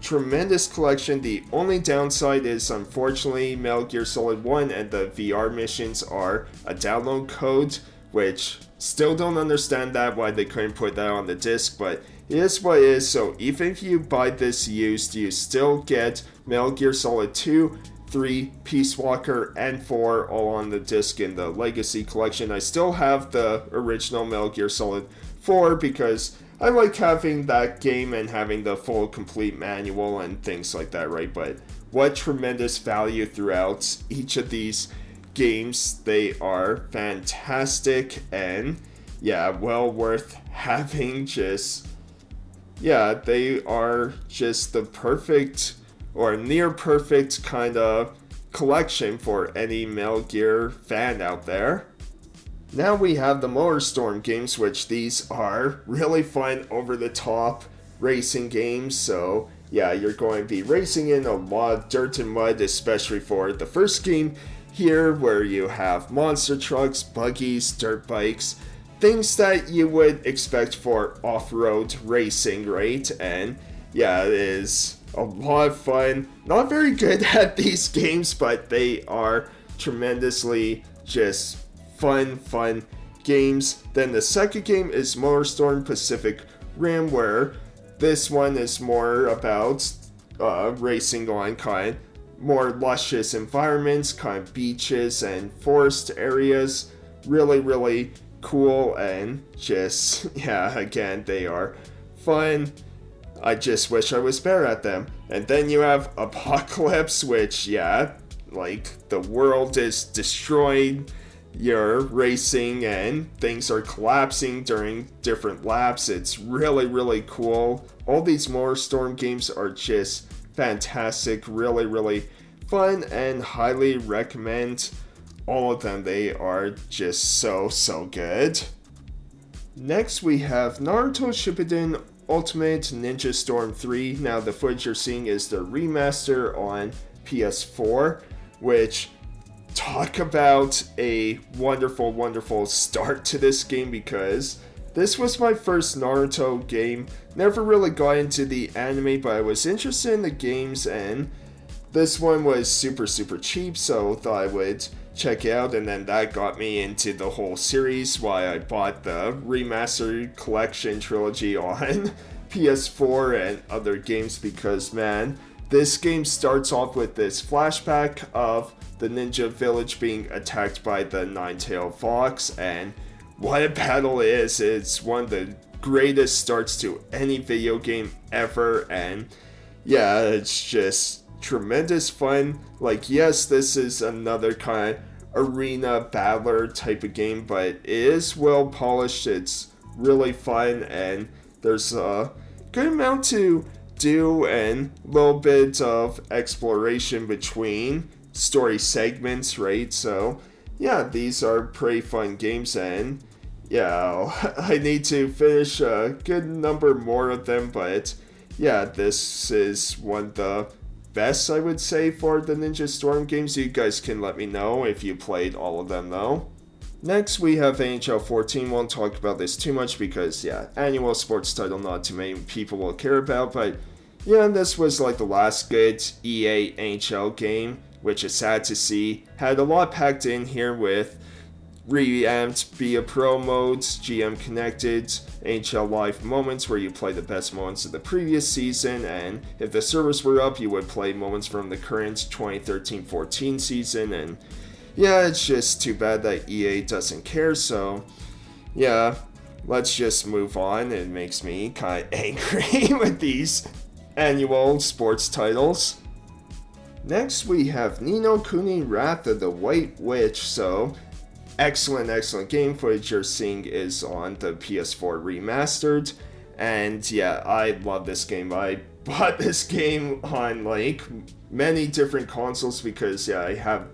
tremendous collection. The only downside is, unfortunately, Metal Gear Solid 1 and the VR missions are a download code, which still don't understand that, why they couldn't put that on the disc, but it is what it is. So even if you buy this used, you still get Metal Gear Solid 2, 3, Peace Walker, and 4 all on the disc in the Legacy Collection. I still have the original Metal Gear Solid 4 because I like having that game and having the full complete manual and things like that, right? But what tremendous value throughout each of these games. They are fantastic, and yeah, well worth having. Just yeah, they are just the perfect or near perfect kind of collection for any Metal Gear fan out there. Now we have the MotorStorm games, which these are really fun, over the top racing games. So yeah, you're going to be racing in a lot of dirt and mud, especially for the first game here, where you have monster trucks, buggies, dirt bikes, things that you would expect for off-road racing, right? And yeah, it is a lot of fun. Not very good at these games, but they are tremendously just fun games. Then the second game is MotorStorm Pacific Rim, where this one is more about racing on kind of more luscious environments, kind of beaches and forest areas. Really cool, and just yeah, again, they are fun. I just wish I was better at them. And then you have Apocalypse, which yeah, like the world is destroyed, you're racing and things are collapsing during different laps. It's really cool. All these MotorStorm games are just fantastic, really fun, and highly recommend all of them. They are just so good. Next we have Naruto Shippuden Ultimate Ninja Storm 3. Now the footage you're seeing is the remaster on PS4, which talk about a wonderful start to this game, because this was my first Naruto game. Never really got into the anime, but I was interested in the games, and this one was super cheap, so thought I would check it out, and then that got me into the whole series, why I bought the remastered collection trilogy on PS4 and other games, because man, this game starts off with this flashback of the ninja village being attacked by the nine-tailed fox, and what a battle it is. It's one of the greatest starts to any video game ever, and yeah, it's just tremendous fun. Like, yes, this is another kind of arena battler type of game, but it is well polished. It's really fun, and there's a good amount to do and a little bit of exploration between story segments, right? So yeah, these are pretty fun games, and yeah, I need to finish a good number more of them, but yeah, this is one of the best, I would say, for the Ninja Storm games. You guys can let me know if you played all of them though. Next, we have NHL 14. Won't talk about this too much because, yeah, annual sports title not too many people will care about, but yeah, this was like the last good EA NHL game, which is sad to see. Had a lot packed in here with revamped Be a Pro modes, GM connected, NHL live moments where you play the best moments of the previous season, and if the servers were up, you would play moments from the current 2013-14 season, and yeah, it's just too bad that EA doesn't care, so yeah, let's just move on. It makes me kind of angry with these annual sports titles. Next, we have Ni no Kuni Wrath of the White Witch, so excellent game. Footage you're seeing is on the PS4 remastered, and yeah, I love this game. I bought this game on like many different consoles because yeah, I have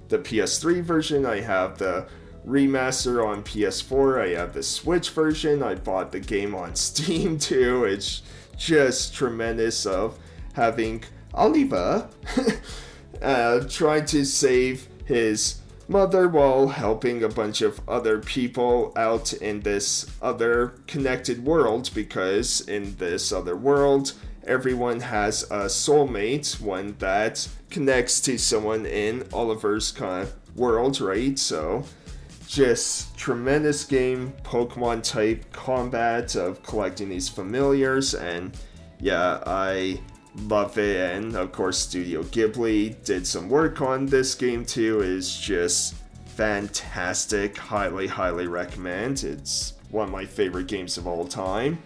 the PS3 version, I have the remaster on PS4, I have the Switch version, I bought the game on Steam too. It's just tremendous of having Oliver trying to save his mother while helping a bunch of other people out in this other connected world, because in this other world everyone has a soulmate, one that connects to someone in Oliver's kind of world, right? So just tremendous game, Pokemon type combat of collecting these familiars, and yeah, I love it. And of course Studio Ghibli did some work on this game too. Is just fantastic. Highly recommend. It's one of my favorite games of all time.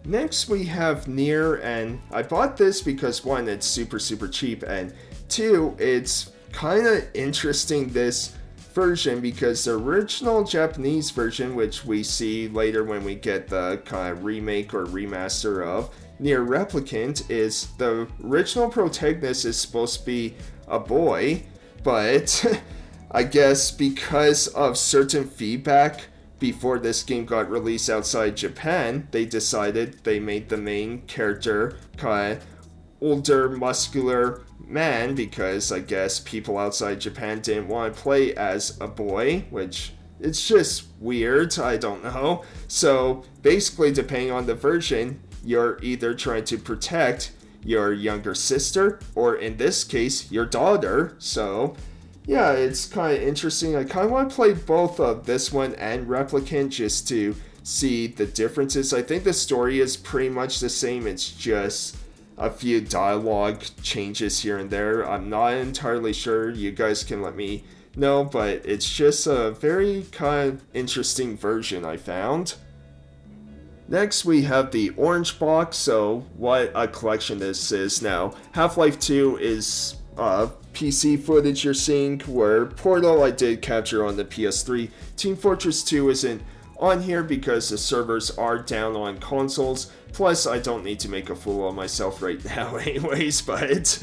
Next we have Nier, and I bought this because one, it's super cheap, and two, it's kind of interesting, this version, because the original Japanese version, which we see later when we get the kind of remake or remaster of Nier Replicant, is the original protagonist is supposed to be a boy, but I guess because of certain feedback before this game got released outside Japan, they decided they made the main character kind of older, muscular man, because I guess people outside Japan didn't want to play as a boy, which it's just weird, I don't know. So basically, depending on the version, you're either trying to protect your younger sister, or in this case, your daughter. So yeah, it's kind of interesting. I kind of want to play both of this one and Replicant just to see the differences. I think the story is pretty much the same. It's just a few dialogue changes here and there. I'm not entirely sure. You guys can let me know, but it's just a very kind of interesting version I found. Next, we have the Orange Box. So what a collection this is now. Half-Life 2 is PC footage you're seeing, where Portal I did capture on the PS3. Team Fortress 2 isn't on here because the servers are down on consoles. Plus, I don't need to make a fool of myself right now anyways, but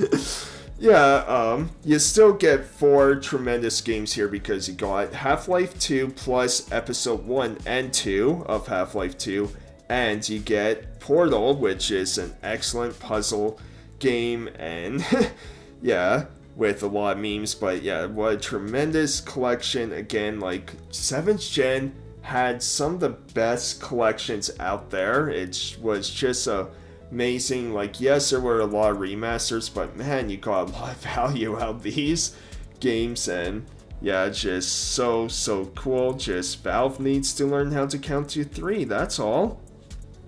yeah, you still get 4 tremendous games here because you got Half-Life 2 plus Episode 1 and 2 of Half-Life 2, and you get Portal, which is an excellent puzzle game, and yeah, with a lot of memes, but yeah, what a tremendous collection. Again, like 7th Gen had some of the best collections out there. It was just amazing. Like, yes, there were a lot of remasters, but man, you got a lot of value out of these games, and yeah, just so cool. Just Valve needs to learn how to count to 3, that's all.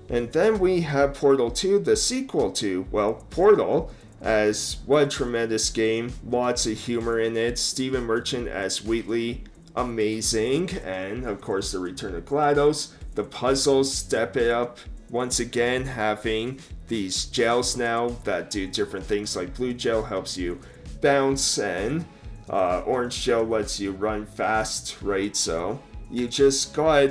And then we have Portal 2, the sequel to, well, Portal, as what a tremendous game. Lots of humor in it. Stephen Merchant as Wheatley, amazing. And of course the return of GLaDOS. The puzzles step it up once again having these gels now that do different things, like blue gel helps you bounce and orange gel lets you run fast, right? So you just got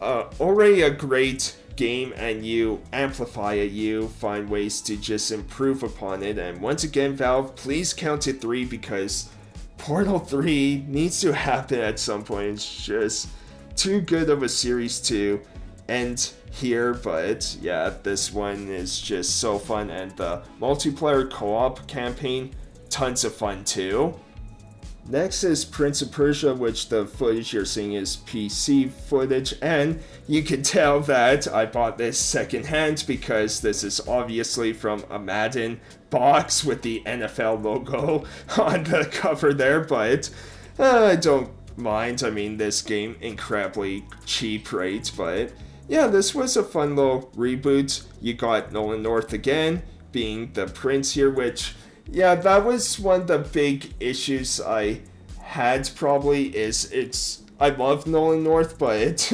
already a great game, and you amplify it, you find ways to just improve upon it. And once again, Valve, please count to 3, because Portal 3 needs to happen at some point. It's just too good of a series to end here. But yeah, this one is just so fun, and the multiplayer co-op campaign, tons of fun too. Next is Prince of Persia, which the footage you're seeing is PC footage, and you can tell that I bought this secondhand because this is obviously from a Madden box with the NFL logo on the cover there, but I don't mind. I mean, this game incredibly cheap, right? But yeah, this was a fun little reboot. You got Nolan North again, being the prince here, which, yeah, that was one of the big issues I had probably, is I love Nolan North, but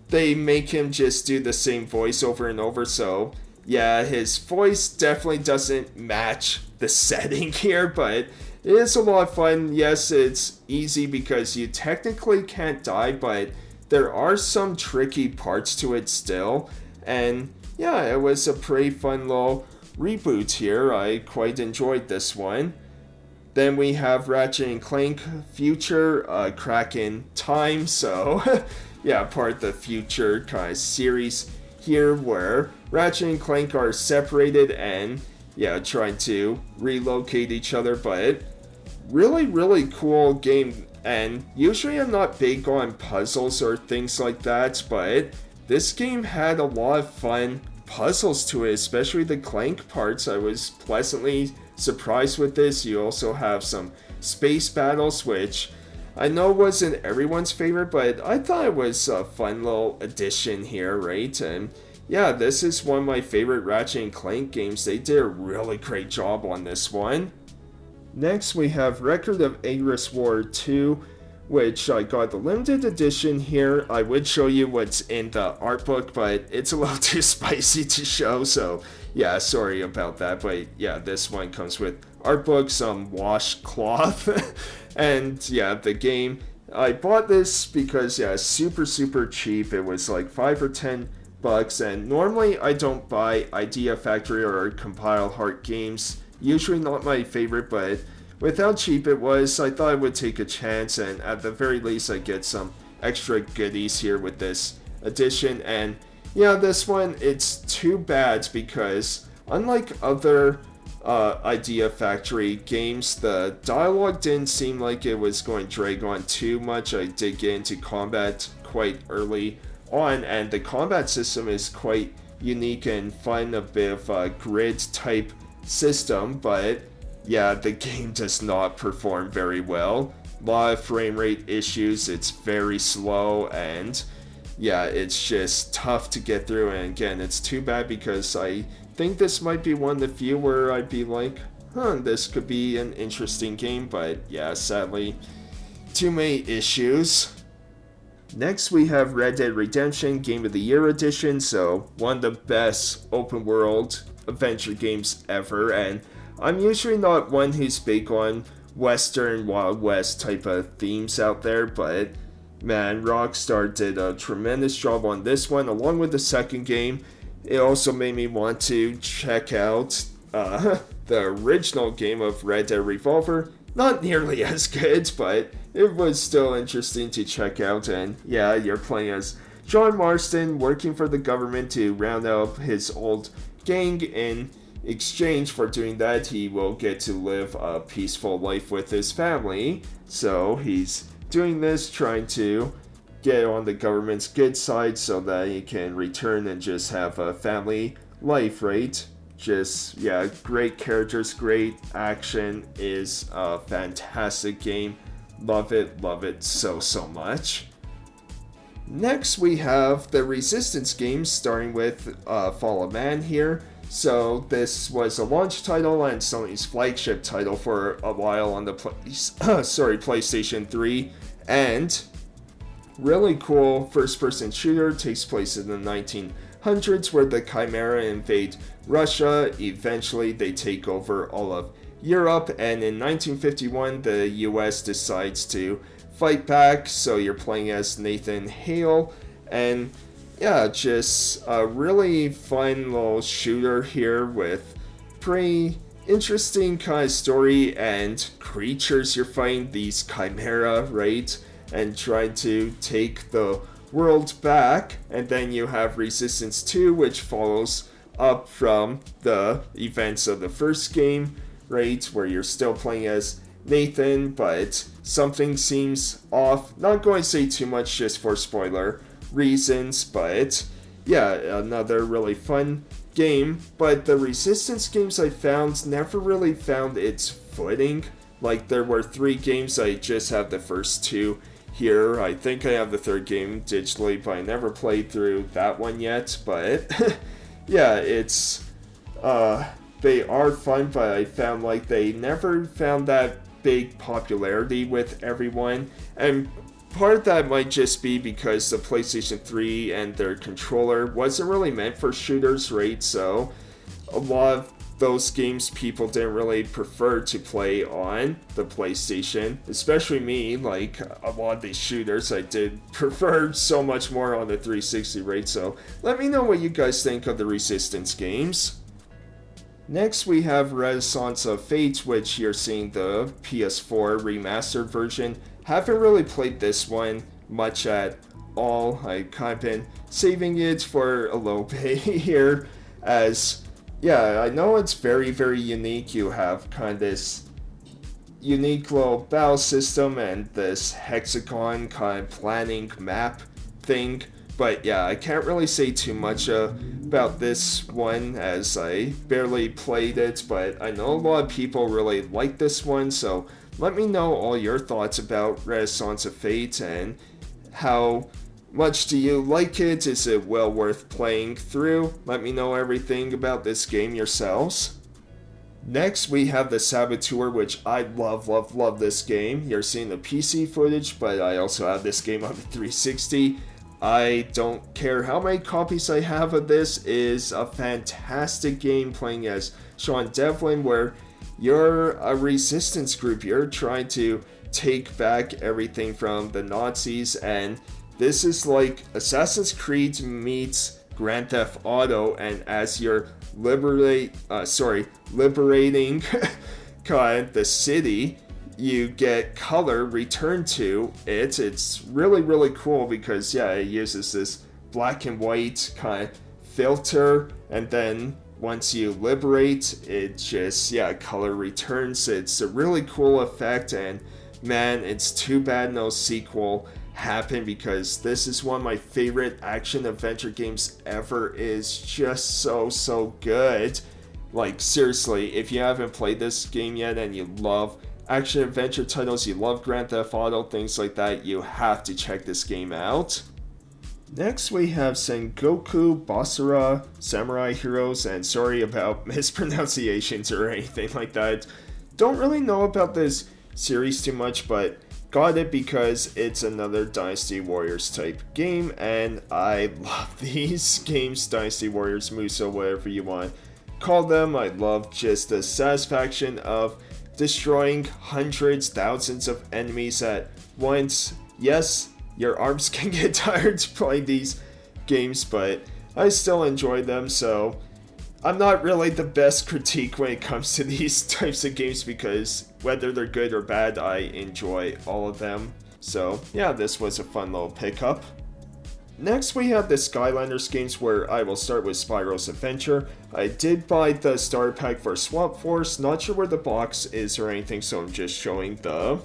they make him just do the same voice over and over, so yeah, his voice definitely doesn't match the setting here, but it is a lot of fun. Yes, it's easy because you technically can't die, but there are some tricky parts to it still, and yeah, it was a pretty fun little reboot here. I quite enjoyed this one. Then we have Ratchet & Clank Future, Kraken Time, so yeah, part of the Future kind of series here, where Ratchet and Clank are separated and yeah, trying to relocate each other. But really cool game, and usually I'm not big on puzzles or things like that, but this game had a lot of fun puzzles to it, especially the Clank parts. I was pleasantly surprised with this. You also have some space battles, which I know wasn't everyone's favorite, but I thought it was a fun little addition here, right? And yeah, this is one of my favorite Ratchet and Clank games. They did a really great job on this one. Next, we have Record of Aegis War 2, which I got the limited edition here. I would show you what's in the art book, but it's a little too spicy to show, so yeah, sorry about that. But yeah, this one comes with art book, some washcloth, and yeah, the game. I bought this because yeah, super cheap. It was like $5 or $10, and normally I don't buy Idea Factory or Compile Heart games. Usually not my favorite, but with how cheap it was, I thought I would take a chance, and at the very least I get some extra goodies here with this edition. And yeah, this one, it's too bad because unlike other Idea Factory games, the dialogue didn't seem like it was going to drag on too much. I did get into combat quite early on, and the combat system is quite unique and fun, a bit of a grid type system, but yeah, the game does not perform very well. A lot of frame rate issues, it's very slow, and yeah, it's just tough to get through. And again, it's too bad because I think this might be one of the few where I'd be like, this could be an interesting game, but yeah, sadly, too many issues. Next, we have Red Dead Redemption Game of the Year Edition, so one of the best open world adventure games ever, and I'm usually not one who's big on Western Wild West type of themes out there, but man, Rockstar did a tremendous job on this one, along with the second game. It also made me want to check out the original game of Red Dead Revolver. Not nearly as good, but it was still interesting to check out. And yeah, you're playing as John Marston, working for the government to round up his old gang. In exchange for doing that, he will get to live a peaceful life with his family. So he's doing this, trying to get on the government's good side so that he can return and just have a family life, right? Just, yeah, great characters, great action. Is a fantastic game. Love it so much. Next, we have the Resistance games, starting with Fall of Man here. So this was a launch title and Sony's flagship title for a while on the PlayStation 3, and really cool first-person shooter. Takes place in the 1800s where the Chimera invade Russia. Eventually they take over all of Europe, and in 1951 the US decides to fight back, so you're playing as Nathan Hale. And yeah, just a really fun little shooter here with pretty interesting kind of story and creatures you're fighting, these Chimera, right? And trying to take the world back. And then you have Resistance 2, which follows up from the events of the first game, right? Where you're still playing as Nathan, but something seems off. Not going to say too much just for spoiler reasons, but yeah, another really fun game. But the Resistance games I found never really found its footing. Like, there were 3 games, I just have the first 2 here. I think I have the 3rd game digitally, but I never played through that one yet. But yeah, it's they are fun, but I found like they never found that big popularity with everyone. And part of that might just be because the PlayStation 3 and their controller wasn't really meant for shooters, right? So a lot of those games people didn't really prefer to play on the PlayStation, especially me. Like, a lot of these shooters I did prefer so much more on the 360, right? So let me know what you guys think of the Resistance games. Next we have Renaissance of Fate, which you're seeing the PS4 remastered version. Haven't really played this one much at all. I've kind of been saving it for a little bit here, as yeah, I know it's very, very unique. You have kind of this unique little battle system and this hexagon kind of planning map thing. But yeah, I can't really say too much about this one as I barely played it, but I know a lot of people really like this one, so let me know all your thoughts about Renaissance of Fate and how much do you like it? Is it well worth playing through? Let me know everything about this game yourselves. Next, we have the Saboteur, which I love this game. You're seeing the PC footage, but I also have this game on the 360. I don't care how many copies I have of this. Is a fantastic game playing as Sean Devlin, where you're a resistance group. You're trying to take back everything from the Nazis, and this is like Assassin's Creed meets Grand Theft Auto, and as you're liberating kind of the city, you get color returned to it. It's really cool because yeah, it uses this black and white kind of filter, and then once you liberate it, just yeah, color returns. It's a really cool effect, and man, it's too bad no sequel happened because this is one of my favorite action adventure games ever. Is just so good. Like, seriously, if you haven't played this game yet and you love action adventure titles, you love Grand Theft Auto, things like that, you have to check this game out. Next we have Sengoku Basara Samurai Heroes, and sorry about mispronunciations or anything like that. Don't really know about this series too much, but got it because it's another Dynasty Warriors type game, and I love these games, Dynasty Warriors, Muso, whatever you want to call them. I love just the satisfaction of destroying hundreds, thousands of enemies at once. Yes, your arms can get tired playing these games, but I still enjoy them, so I'm not really the best critique when it comes to these types of games because whether they're good or bad, I enjoy all of them. So yeah, this was a fun little pickup. Next we have the Skylanders games, where I will start with Spyro's Adventure. I did buy the starter pack for Swamp Force, not sure where the box is or anything, so I'm just showing the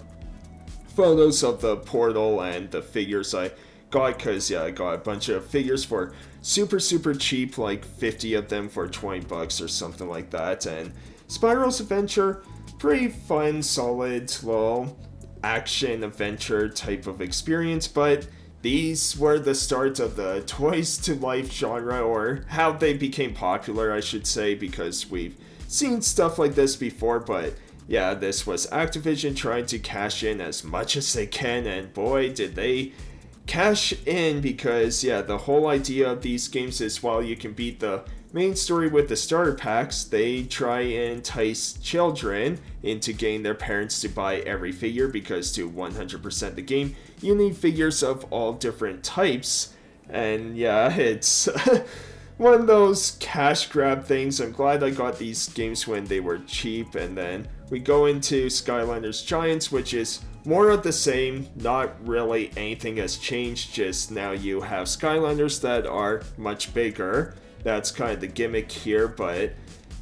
photos of the portal and the figures I got, because yeah, I got a bunch of figures for super cheap, like 50 of them for 20 bucks or something like that. And Spyro's Adventure, pretty fun, solid little action adventure type of experience, but these were the start of the toys to life genre, or how they became popular, I should say, because we've seen stuff like this before. But yeah, this was Activision trying to cash in as much as they can, and boy, did they cash in, because yeah, the whole idea of these games is while you can beat the main story with the starter packs, they try and entice children into getting their parents to buy every figure, because to 100% the game you need figures of all different types. And yeah, it's one of those cash grab things. I'm glad I got these games when they were cheap. And then we go into Skylanders Giants, which is more of the same. Not really anything has changed, just now you have Skylanders that are much bigger. That's kind of the gimmick here, but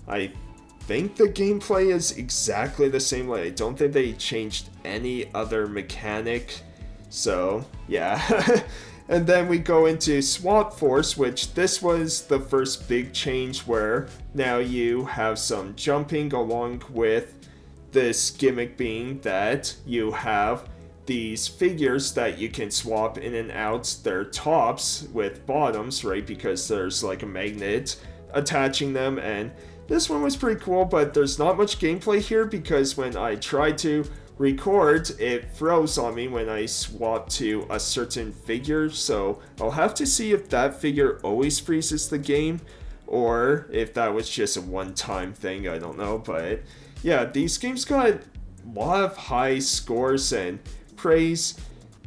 I think the gameplay is exactly the same. Like, I don't think they changed any other mechanic. So yeah. And then we go into Swap Force, which this was the first big change, where now you have some jumping, along with this gimmick being that you have these figures that you can swap in and out their tops with bottoms, right? Because there's like a magnet attaching them. And this one was pretty cool, but there's not much gameplay here, because when I tried to record, it froze on me when I swapped to a certain figure. So I'll have to see if that figure always freezes the game, or if that was just a one-time thing. I don't know. But yeah, these games got a lot of high scores and praise,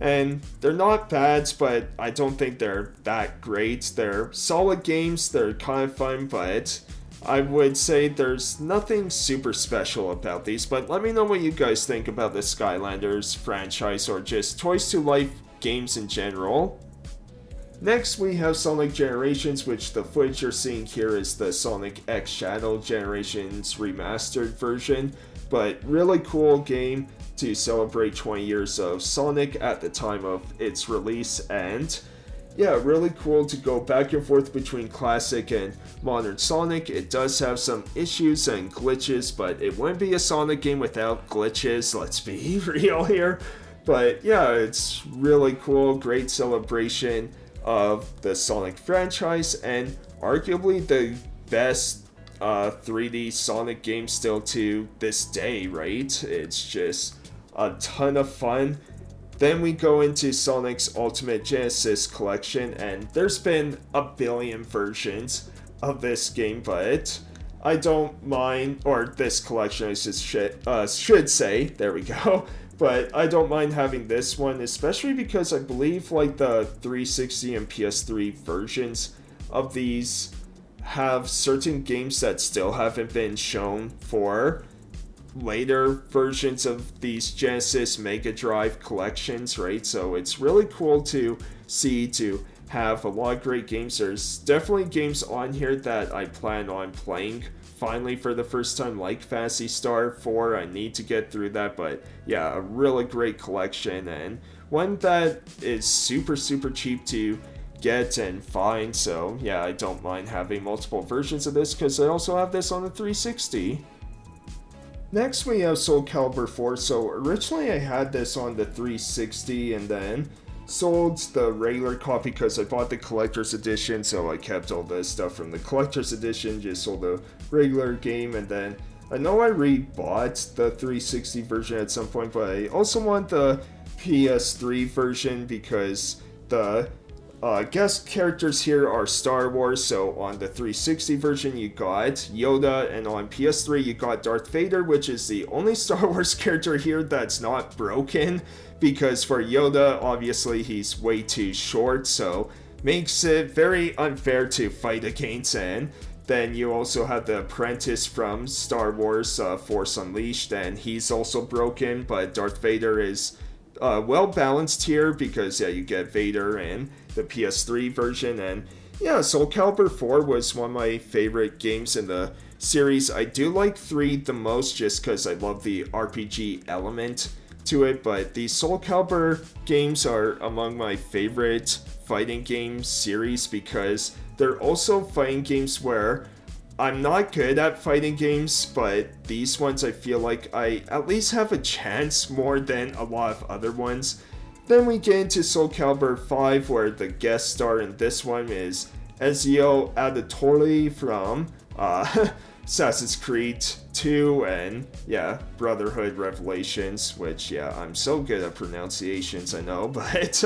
and they're not bad, but I don't think they're that great. They're solid games, they're kind of fun, but I would say there's nothing super special about these. But let me know what you guys think about the Skylanders franchise, or just Toys to Life games in general. Next we have Sonic Generations, which the footage you're seeing here is the Sonic X Shadow Generations remastered version. But really cool game to celebrate 20 years of Sonic at the time of its release. And yeah, really cool to go back and forth between classic and modern Sonic. It does have some issues and glitches, but it wouldn't be a Sonic game without glitches, let's be real here. But yeah, it's really cool, great celebration of the Sonic franchise, and arguably the best 3D Sonic game still to this day, right? It's just a ton of fun. Then we go into Sonic's Ultimate Genesis Collection, and there's been a billion versions of this game, but I don't mind, or this collection I should say, there we go. But I don't mind having this one, especially because I believe like the 360 and PS3 versions of these have certain games that still haven't been shown for later versions of these Genesis Mega Drive collections, right? So it's really cool to see, to have a lot of great games. There's definitely games on here that I plan on playing finally for the first time, like Phantasy Star 4. I need to get through that, but yeah, a really great collection, and one that is super cheap to get and find. So yeah, I don't mind having multiple versions of this, because I also have this on the 360. Next we have Soul Calibur 4. So originally I had this on the 360 and then sold the regular copy because I bought the collector's edition, so I kept all the stuff from the collector's edition, just sold the regular game. And then I know I rebought the 360 version at some point, but I also want the PS3 version because the guest characters here are Star Wars. So on the 360 version you got Yoda, and on PS3 you got Darth Vader, which is the only Star Wars character here that's not broken, because for Yoda, obviously he's way too short, so makes it very unfair to fight against. And then you also have the apprentice from Star Wars, Force Unleashed, and he's also broken, but Darth Vader is well balanced here, because yeah, you get Vader in the PS3 version. And yeah, Soul Calibur 4 was one of my favorite games in the series. I do like 3 the most, just because I love the RPG element to it, but the Soul Calibur games are among my favorite fighting game series, because they're also fighting games where I'm not good at fighting games, but these ones I feel like I at least have a chance more than a lot of other ones. Then we get into Soul Calibur 5, where the guest star in this one is Ezio Auditore from Assassin's Creed 2 and yeah, Brotherhood Revelations, which yeah, I'm so good at pronunciations, I know, but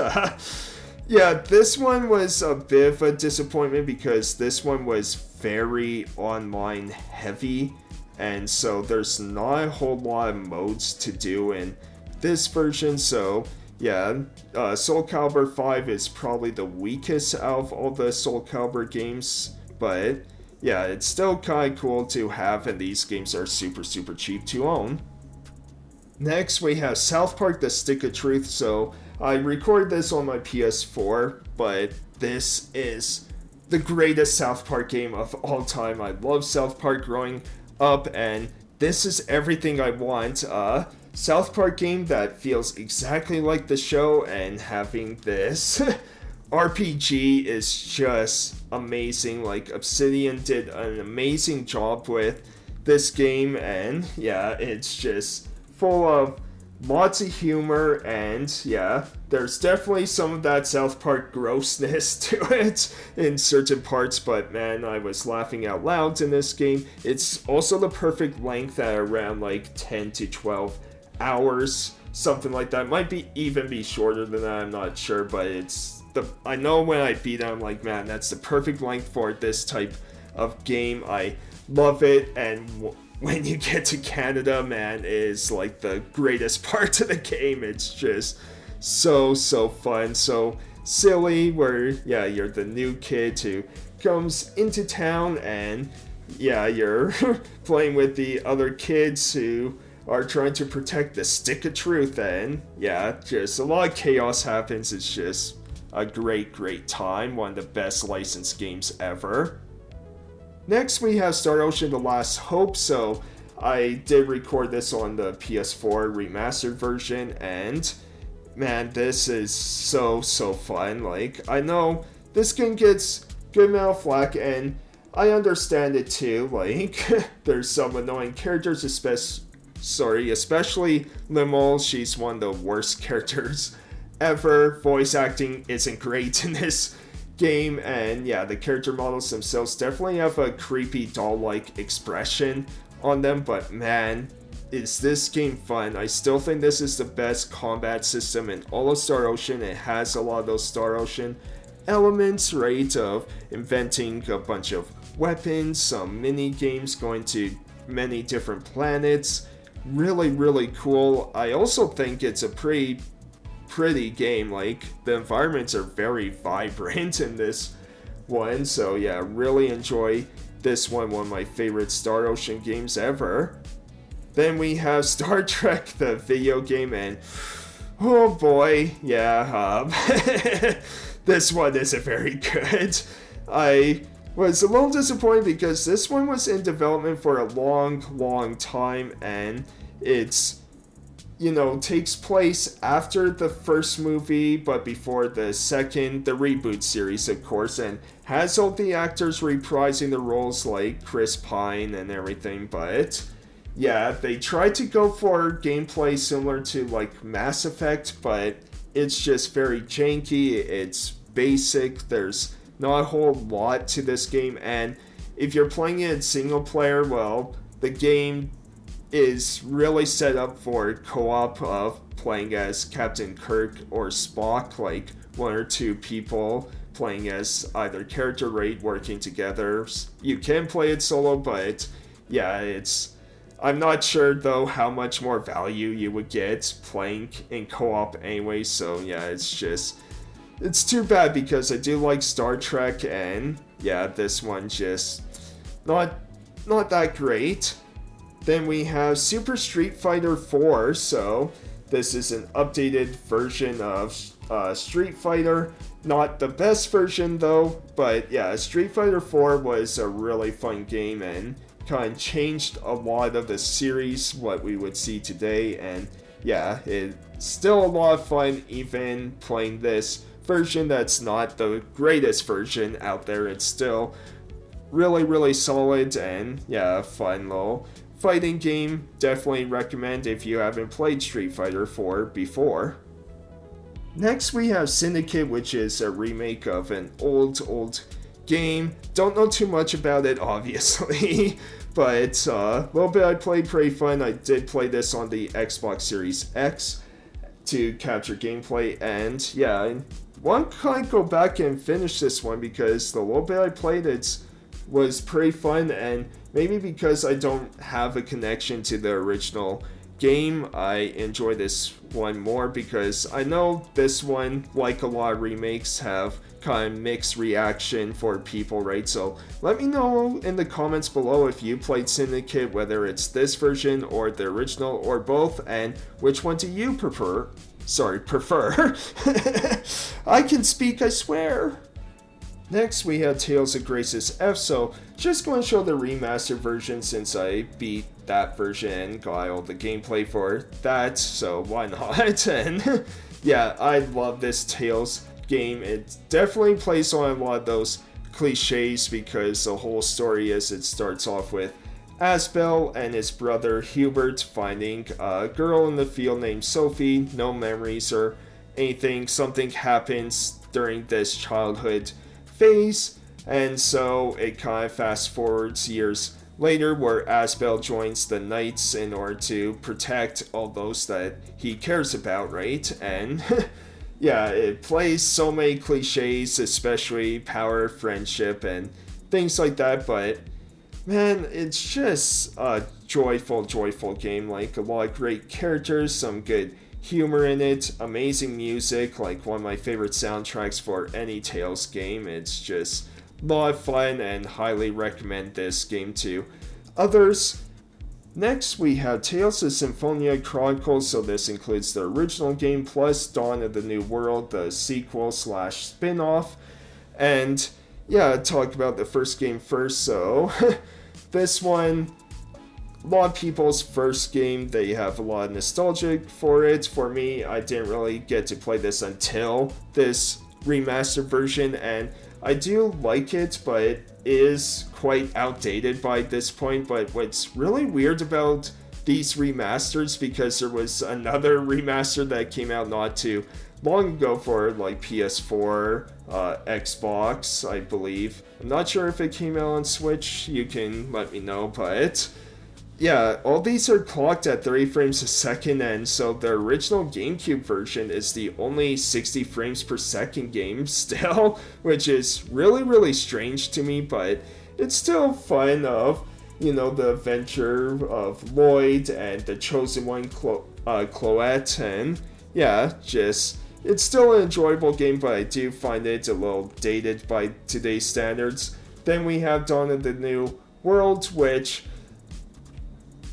Yeah, this one was a bit of a disappointment because this one was very online heavy, and so there's not a whole lot of modes to do in this version. So yeah, Soul Calibur 5 is probably the weakest out of all the Soul Calibur games, but yeah, it's still kind of cool to have, and these games are super cheap to own. Next, we have South Park: The Stick of Truth. So I recorded this on my PS4, but this is the greatest South Park game of all time. I love South Park growing up, and this is everything I want. South Park game that feels exactly like the show, and having this RPG is just amazing. Like, Obsidian did an amazing job with this game, and yeah, it's just full of lots of humor, and yeah, there's definitely some of that South Park grossness to it in certain parts, but man, I was laughing out loud in this game. It's also the perfect length at around like 10 to 12 hours, something like that. Might be even be shorter than that, I'm not sure, but I know when I beat it, I'm like, man, that's the perfect length for this type of game. I love it, and when you get to Canada, man, is like the greatest part of the game. It's just so fun, so silly, where yeah, you're the new kid who comes into town, and yeah, you're playing with the other kids who are trying to protect the Stick of Truth, and yeah, just a lot of chaos happens. It's just a great time, one of the best licensed games ever. Next, we have Star Ocean: The Last Hope. So I did record this on the PS4 remastered version, and man, this is so fun. Like, I know this game gets good amount of flack, and I understand it too. Like, there's some annoying characters, especially Limol. She's one of the worst characters ever. Voice acting isn't great in this game, and yeah, the character models themselves definitely have a creepy doll-like expression on them, but man, is this game fun. I still think this is the best combat system in all of Star Ocean. It has a lot of those Star Ocean elements, right, of inventing a bunch of weapons, some mini games, going to many different planets. Really cool. I also think it's a pretty game. Like, the environments are very vibrant in this one, so yeah, really enjoy this one of my favorite Star Ocean games ever. Then we have Star Trek, the video game, and oh boy, yeah, this one isn't very good. I was a little disappointed because this one was in development for a long time, and it's, you know, takes place after the first movie, but before the reboot series, of course, and has all the actors reprising the roles like Chris Pine and everything, but yeah, they tried to go for gameplay similar to like Mass Effect, but it's just very janky, it's basic, there's not a whole lot to this game, and if you're playing it in single player, well, the game is really set up for co-op of playing as Captain Kirk or Spock, like one or two people playing as either character, right, working together. You can play it solo, but yeah, I'm not sure though how much more value you would get playing in co-op anyway, so yeah, it's too bad because I do like Star Trek, and yeah, this one just not that great. Then we have Super Street Fighter 4, so this is an updated version of Street Fighter. Not the best version though, but yeah, Street Fighter 4 was a really fun game and kind of changed a lot of the series, what we would see today, and yeah, it's still a lot of fun even playing this version that's not the greatest version out there. It's still really solid, and yeah, fun little fighting game. Definitely recommend if you haven't played Street Fighter 4 before. Next we have Syndicate, which is a remake of an old game. Don't know too much about it, obviously, but a little bit I played, pretty fun. I did play this on the Xbox Series X to capture gameplay, and yeah, want to kind of go back and finish this one because the little bit I played was pretty fun, and maybe because I don't have a connection to the original game, I enjoy this one more because I know this one, like a lot of remakes, have kind of mixed reaction for people, right? So let me know in the comments below if you played Syndicate, whether it's this version or the original or both, and which one do you prefer? I can speak, I swear. Next, we have Tales of Graces F, so just going to show the remastered version since I beat that version and got all the gameplay for that, so why not? And yeah, I love this Tales game. It definitely plays on a lot of those cliches because the whole story is it starts off with Asbel and his brother Hubert finding a girl in the field named Sophie, no memories or anything. Something happens during this childhood phase, and so it kind of fast forwards years later where Asbel joins the Knights in order to protect all those that he cares about, right? And yeah, it plays so many cliches, especially power, friendship, and things like that, but man, it's just a joyful game. Like, a lot of great characters, some good humor in it, amazing music, like one of my favorite soundtracks for any Tales game. It's just a lot of fun and highly recommend this game to others. Next, we have Tales of Symphonia Chronicles, so this includes the original game plus Dawn of the New World, the sequel / spin-off. And yeah, talk about the first game first, so this one, a lot of people's first game, they have a lot of nostalgia for it. For me, I didn't really get to play this until this remastered version, and I do like it, but it is quite outdated by this point. But what's really weird about these remasters, because there was another remaster that came out not too long ago for like PS4, Xbox, I believe. I'm not sure if it came out on Switch, you can let me know, but yeah, all these are clocked at 30 frames a second, and so the original GameCube version is the only 60 frames per second game still, which is really strange to me, but it's still fun of, you know, the adventure of Lloyd and the chosen one, Chloette, and yeah, just, it's still an enjoyable game, but I do find it a little dated by today's standards. Then we have Dawn of the New World, which,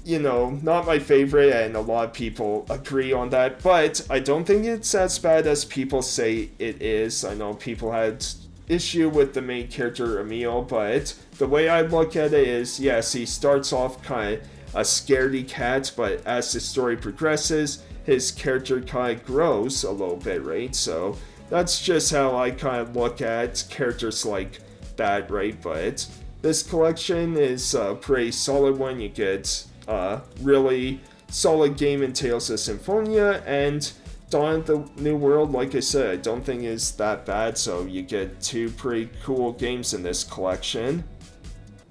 you know, not my favorite, and a lot of people agree on that, but I don't think it's as bad as people say it is. I know people had issue with the main character, Emil, but the way I look at it is, yes, he starts off kind of a scaredy cat, but as the story progresses, his character kind of grows a little bit, right? So that's just how I kind of look at characters like that, right? But this collection is a pretty solid one. You get a really solid game in Tales of Symphonia, and Dawn of the New World, like I said, I don't think is that bad, so you get two pretty cool games in this collection.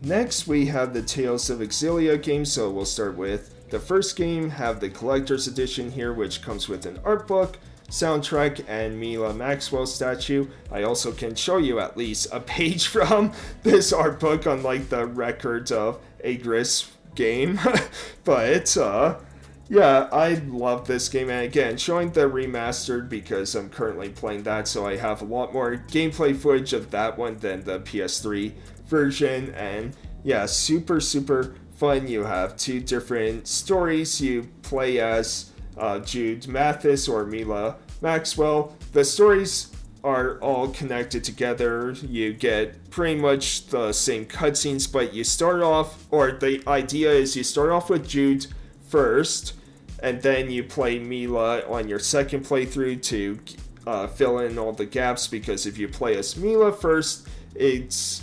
Next, we have the Tales of Exilia games, so we'll start with the first game, have the Collector's Edition here, which comes with an art book, soundtrack, and Mila Maxwell statue. I also can show you at least a page from this art book, unlike the record of Agris game. But yeah, I love this game, and again, showing the remastered because I'm currently playing that, so I have a lot more gameplay footage of that one than the PS3 version. And yeah, super fun. You have two different stories. You play as Jude Mathis or Mila Maxwell. The stories are all connected together. You get pretty much the same cutscenes, but you start off, or the idea is you start off with Jude first, and then you play Mila on your second playthrough to fill in all the gaps, because if you play as Mila first, it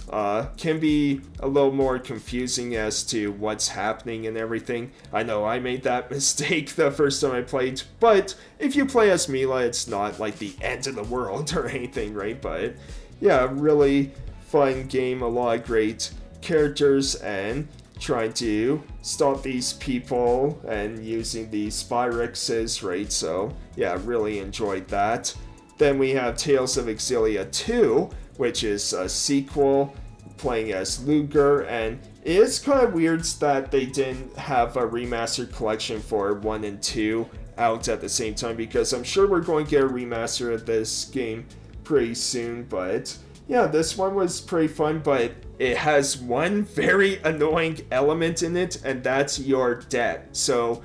can be a little more confusing as to what's happening and everything. I know I made that mistake the first time I played, but if you play as Mila, it's not like the end of the world or anything, right? But yeah, really fun game, a lot of great characters, and trying to stop these people and using these Spyrexes, right? So yeah, really enjoyed that. Then we have Tales of Exillia 2, which is a sequel playing as Luger, and it is kind of weird that they didn't have a remastered collection for 1 and 2 out at the same time, because I'm sure we're going to get a remaster of this game pretty soon. But yeah, this one was pretty fun, but it has one very annoying element in it, and that's your debt. So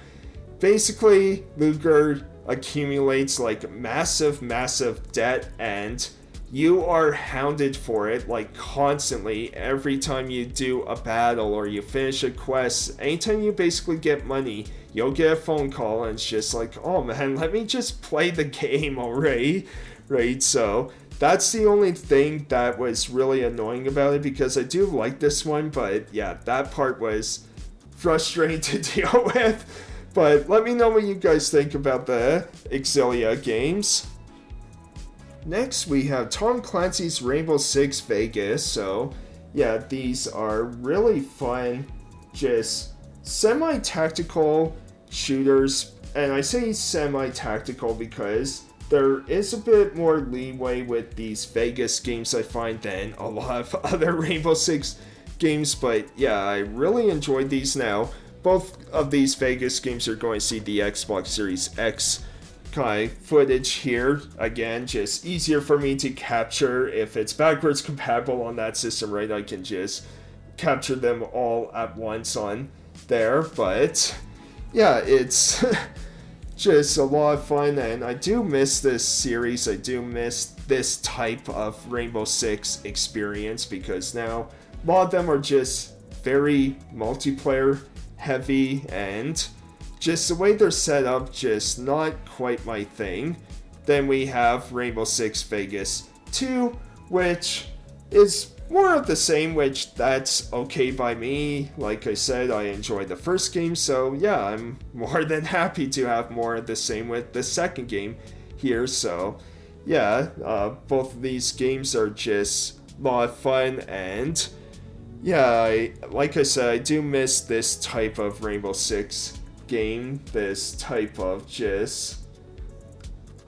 basically, Luger accumulates like massive debt, and you are hounded for it like constantly. Every time you do a battle or you finish a quest, anytime you basically get money, you'll get a phone call and it's just like, oh man, let me just play the game already, right? So that's the only thing that was really annoying about it, because I do like this one, but yeah, that part was frustrating to deal with. But let me know what you guys think about the Exillia games. Next, we have Tom Clancy's Rainbow Six Vegas. So yeah, these are really fun, just semi-tactical shooters. And I say semi-tactical because there is a bit more leeway with these Vegas games, I find, than a lot of other Rainbow Six games. But yeah, I really enjoyed these now. Both of these Vegas games are going to see the Xbox Series X kind of footage here. Again, just easier for me to capture. If it's backwards compatible on that system, right, I can just capture them all at once on there. But yeah, it's just a lot of fun, and I do miss this series. I do miss this type of Rainbow Six experience, because now a lot of them are just very multiplayer heavy, and just the way they're set up, just not quite my thing. Then we have Rainbow Six Vegas 2, which is more of the same, which that's okay by me. Like I said, I enjoyed the first game, so yeah, I'm more than happy to have more of the same with the second game here. So yeah, both of these games are just a lot of fun, and yeah, like I said, I do miss this type of Rainbow Six game, this type of just,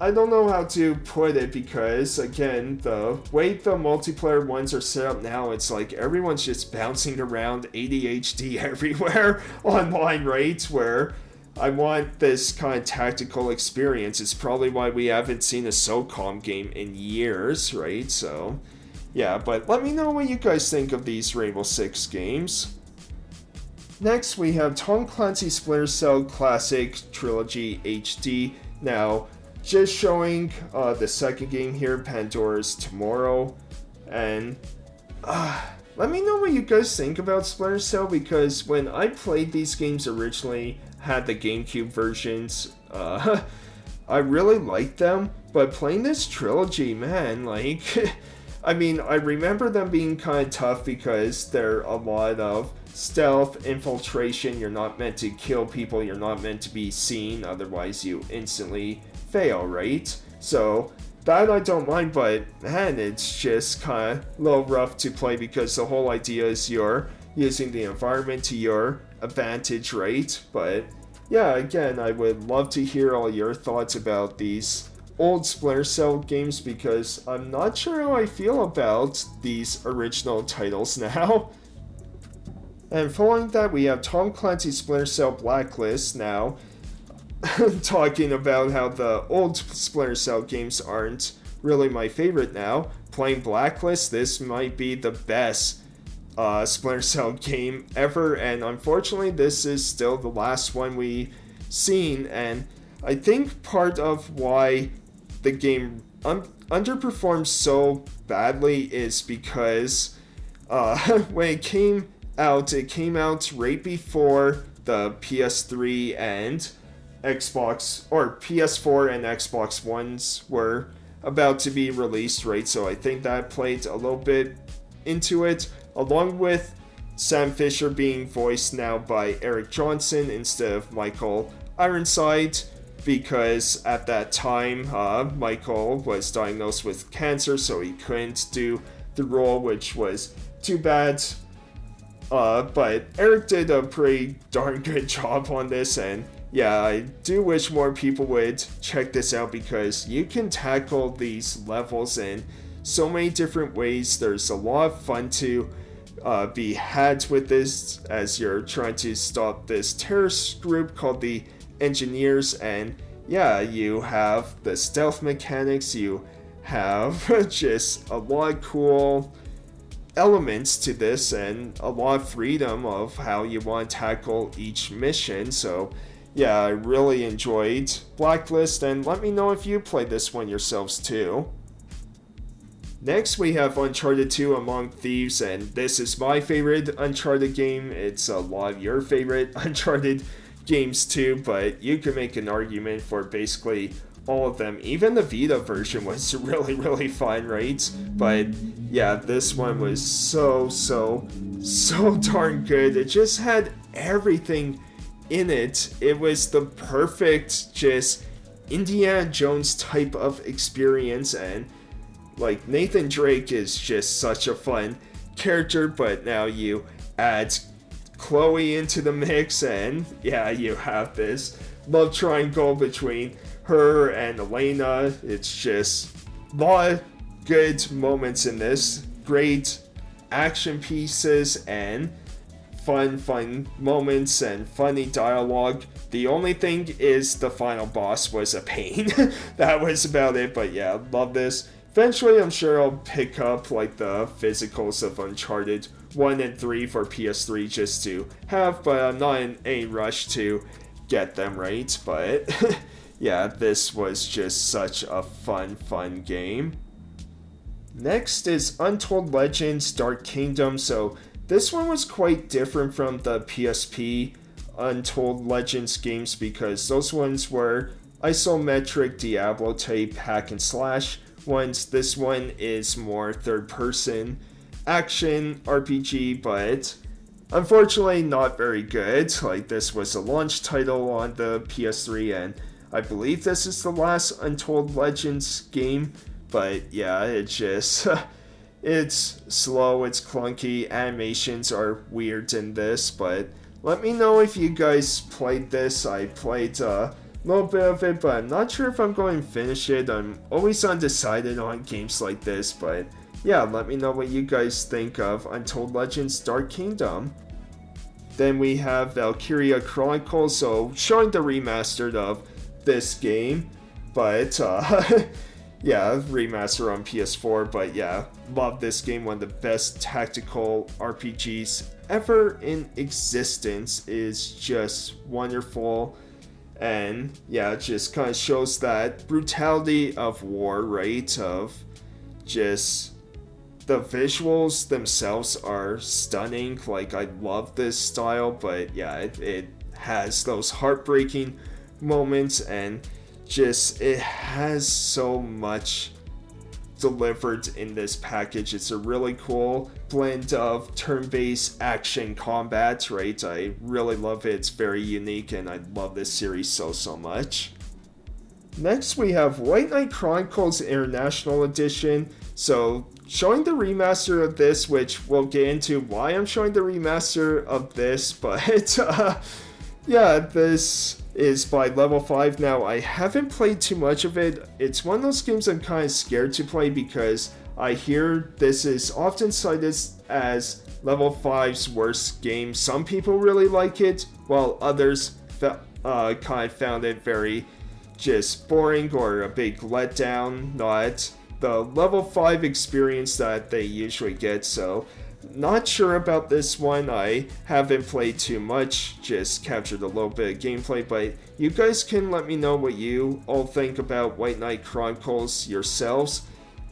I don't know how to put it, because again, the way the multiplayer ones are set up now, it's like everyone's just bouncing around ADHD everywhere online, right? Where I want this kind of tactical experience. It's probably why we haven't seen a SOCOM game in years, right? So yeah, but let me know what you guys think of these Rainbow Six games. Next, we have Tom Clancy's Splinter Cell Classic Trilogy HD. Now, just showing the second game here, Pandora's Tomorrow. And let me know what you guys think about Splinter Cell, because when I played these games originally, had the GameCube versions, I really liked them. But playing this trilogy, man, like, I mean, I remember them being kind of tough because there are a lot of stealth, infiltration. You're not meant to kill people, you're not meant to be seen, otherwise you instantly fail, right? So that I don't mind, but man, it's just kind of a little rough to play, because the whole idea is you're using the environment to your advantage, right? But yeah, again, I would love to hear all your thoughts about these old Splinter Cell games, because I'm not sure how I feel about these original titles now. And following that, we have Tom Clancy's Splinter Cell Blacklist. Now, talking about how the old Splinter Cell games aren't really my favorite now. Playing Blacklist, this might be the best Splinter Cell game ever, and unfortunately this is still the last one we've seen, and I think part of why the game underperformed so badly is because when it came out right before the PS3 and Xbox, or PS4 and Xbox Ones were about to be released, right? So I think that played a little bit into it, along with Sam Fisher being voiced now by Eric Johnson instead of Michael Ironside, because at that time Michael was diagnosed with cancer, so he couldn't do the role, which was too bad. But Eric did a pretty darn good job on this, and yeah, I do wish more people would check this out because you can tackle these levels in so many different ways. There's a lot of fun to be had with this as you're trying to stop this terrorist group called the Engineers, and yeah, you have the stealth mechanics, you have just a lot of cool elements to this and a lot of freedom of how you want to tackle each mission. So yeah, I really enjoyed Blacklist, and let me know if you played this one yourselves too. Next we have Uncharted 2 Among Thieves, and this is my favorite Uncharted game. It's a lot of your favorite Uncharted games too, but you can make an argument for basically all of them. Even the Vita version was really fun, right? But yeah, this one was so darn good. It just had everything in it. It was the perfect just Indiana Jones type of experience, and like Nathan Drake is just such a fun character, but now you add Chloe into the mix, and yeah, you have this love triangle between her and Elena. It's just a lot of good moments in this, great action pieces and fun moments and funny dialogue. The only thing is the final boss was a pain. That was about it, but yeah, love this. Eventually, I'm sure I'll pick up like the physicals of Uncharted 1 and 3 for PS3 just to have, but I'm not in a rush to get them, right? But yeah, this was just such a fun game. Next is Untold Legends Dark Kingdom. So this one was quite different from the PSP Untold Legends games because those ones were isometric Diablo type hack and slash ones. This one is more third person action RPG, but unfortunately not very good. Like, this was a launch title on the PS3, and I believe this is the last Untold Legends game. But yeah, it just it's slow, it's clunky, animations are weird in this, but let me know if you guys played this. I played a little bit of it, but I'm not sure if I'm going to finish it. I'm always undecided on games like this, but yeah, let me know what you guys think of Untold Legends Dark Kingdom. Then we have Valkyria Chronicles, so showing the remastered of this game, but yeah, remaster on PS4, but yeah, love this game. One of the best tactical RPGs ever in existence. Is just wonderful, and yeah, it just kind of shows that brutality of war, right? Of just the visuals themselves are stunning. Like, I love this style, but yeah, it has those heartbreaking moments, and just it has so much delivered in this package. It's a really cool blend of turn-based action combat, right? I really love it. It's very unique, and I love this series so much. Next we have White Knight Chronicles International Edition. So showing the remaster of this, which we'll get into why I'm showing the remaster of this, but yeah, this is by Level 5. Now, I haven't played too much of it. It's one of those games I'm kind of scared to play because I hear this is often cited as Level 5's worst game. Some people really like it, while others kind of found it very just boring or a big letdown, not the Level 5 experience that they usually get. So not sure about this one. I haven't played too much, just captured a little bit of gameplay, but you guys can let me know what you all think about White Knight Chronicles yourselves.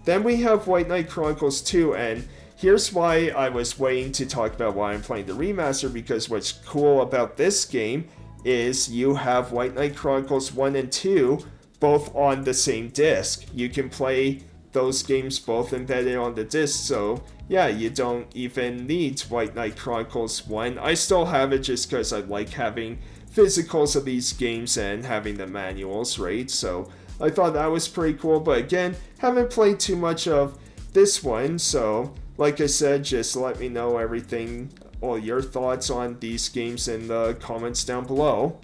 Then we have White Knight Chronicles 2, and here's why I was waiting to talk about why I'm playing the remaster, because what's cool about this game is you have White Knight Chronicles 1 and 2 both on the same disc. You can play those games both embedded on the disc, so yeah, you don't even need White Knight Chronicles 1. I still have it just because I like having physicals of these games and having the manuals, right? So I thought that was pretty cool, but again, haven't played too much of this one, so like I said, just let me know everything, all your thoughts on these games in the comments down below.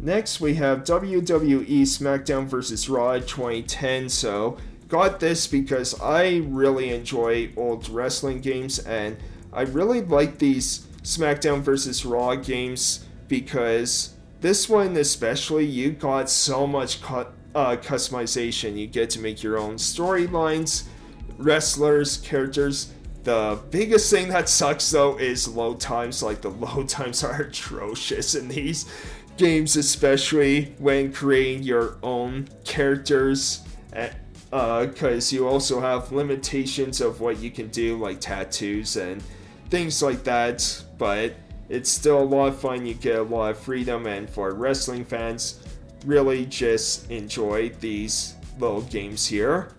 Next, we have WWE SmackDown vs. Raw 2010. So, got this because I really enjoy old wrestling games, and I really like these SmackDown vs. Raw games because this one especially, you got so much customization. You get to make your own storylines, wrestlers, characters. The biggest thing that sucks though is load times. Like, the load times are atrocious in these games, especially when creating your own characters, because you also have limitations of what you can do, like tattoos and things like that, but it's still a lot of fun. You get a lot of freedom, and for wrestling fans, really just enjoy these little games here.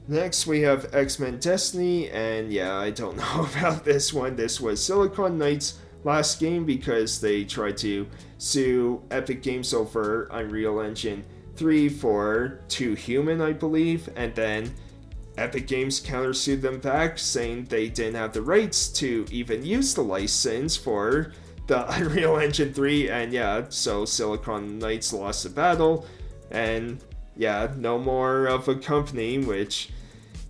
Next, we have X-Men Destiny, and yeah, I don't know about this one. This was Silicon Knights' last game because they tried to sue Epic Games over Unreal Engine 3 for Too Human, I believe, and then Epic Games countersued them back, saying they didn't have the rights to even use the license for the Unreal Engine 3, and yeah, so Silicon Knights lost the battle, and yeah, no more of a company, which,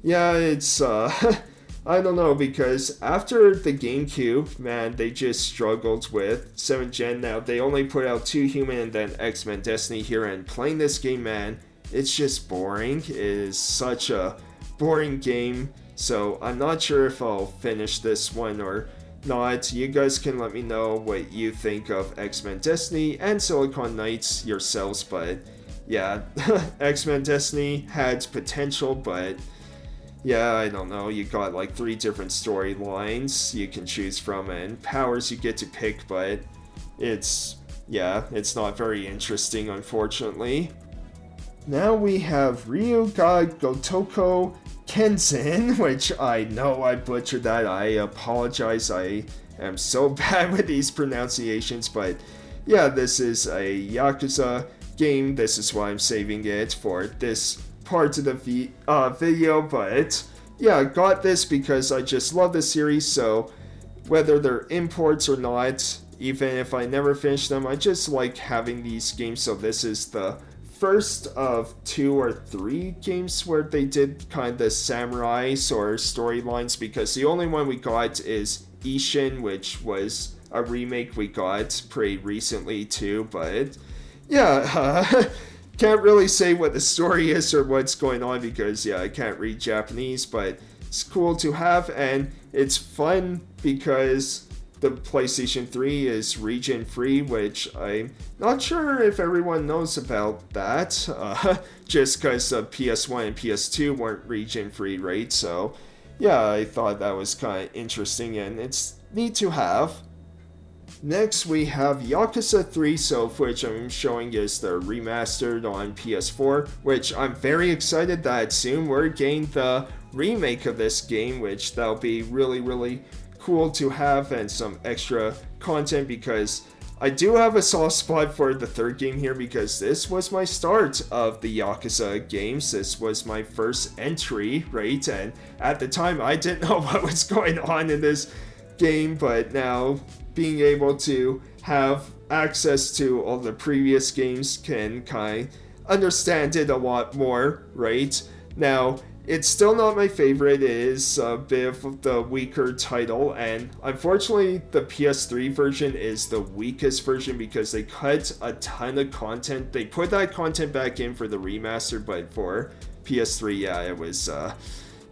yeah, it's, I don't know, because after the GameCube, man, they just struggled with 7th gen. Now, they only put out Too Human and then X-Men Destiny here, and playing this game, man, it's just boring. It is such a boring game, so I'm not sure if I'll finish this one or not. You guys can let me know what you think of X-Men Destiny and Silicon Knights yourselves, but yeah, X-Men Destiny had potential, but yeah, I don't know, you got like 3 different storylines you can choose from and powers you get to pick, but it's not very interesting, unfortunately. Now we have Ryuga Gotoko Kenzin, which I know I butchered that. I apologize. I am so bad with these pronunciations, but yeah, this is a Yakuza game. This is why I'm saving it for this part of the video, but yeah, I got this because I just love the series, so whether they're imports or not, even if I never finish them, I just like having these games. So this is the first of 2 or 3 games where they did kind of the samurai or storylines, because the only one we got is Ishin, which was a remake we got pretty recently too, but yeah, can't really say what the story is or what's going on because yeah, I can't read Japanese, but it's cool to have, and it's fun because the PlayStation 3 is region free, which I'm not sure if everyone knows about that, just because PS1 and PS2 weren't region free, right? So yeah, I thought that was kind of interesting and it's neat to have. Next we have Yakuza 3, so which I'm showing is the remastered on PS4, which I'm very excited that soon we're getting the remake of this game, which that'll be really cool to have, and some extra content, because I do have a soft spot for the 3rd game here because this was my start of the Yakuza games. This was my first entry, right? And at the time I didn't know what was going on in this game, but now being able to have access to all the previous games can kind of understand it a lot more, right? Now, it's still not my favorite. It is a bit of the weaker title, and unfortunately the PS3 version is the weakest version because they cut a ton of content. They put that content back in for the remaster, but for PS3, yeah, it was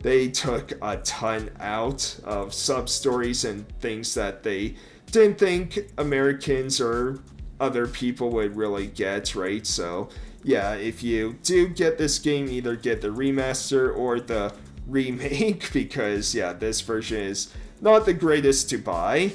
they took a ton out of sub-stories and things that they didn't think Americans or other people would really get, right? So yeah, if you do get this game, either get the remaster or the remake, because yeah, this version is not the greatest to buy.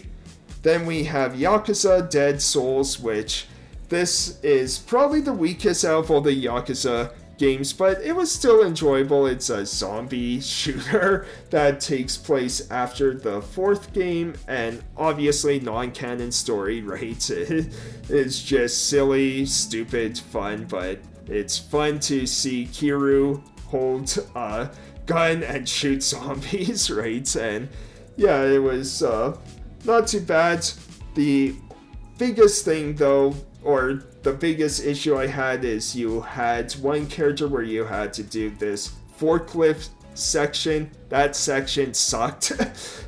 Then we have Yakuza Dead Souls, which this is probably the weakest out of all the Yakuza games, but it was still enjoyable. It's a zombie shooter that takes place after the 4th game, and obviously non-canon story, right? It's just silly, stupid fun, but it's fun to see Kiryu hold a gun and shoot zombies, right? And yeah, it was not too bad. The biggest thing though or the biggest issue I had is you had one character where you had to do this forklift section. That section sucked.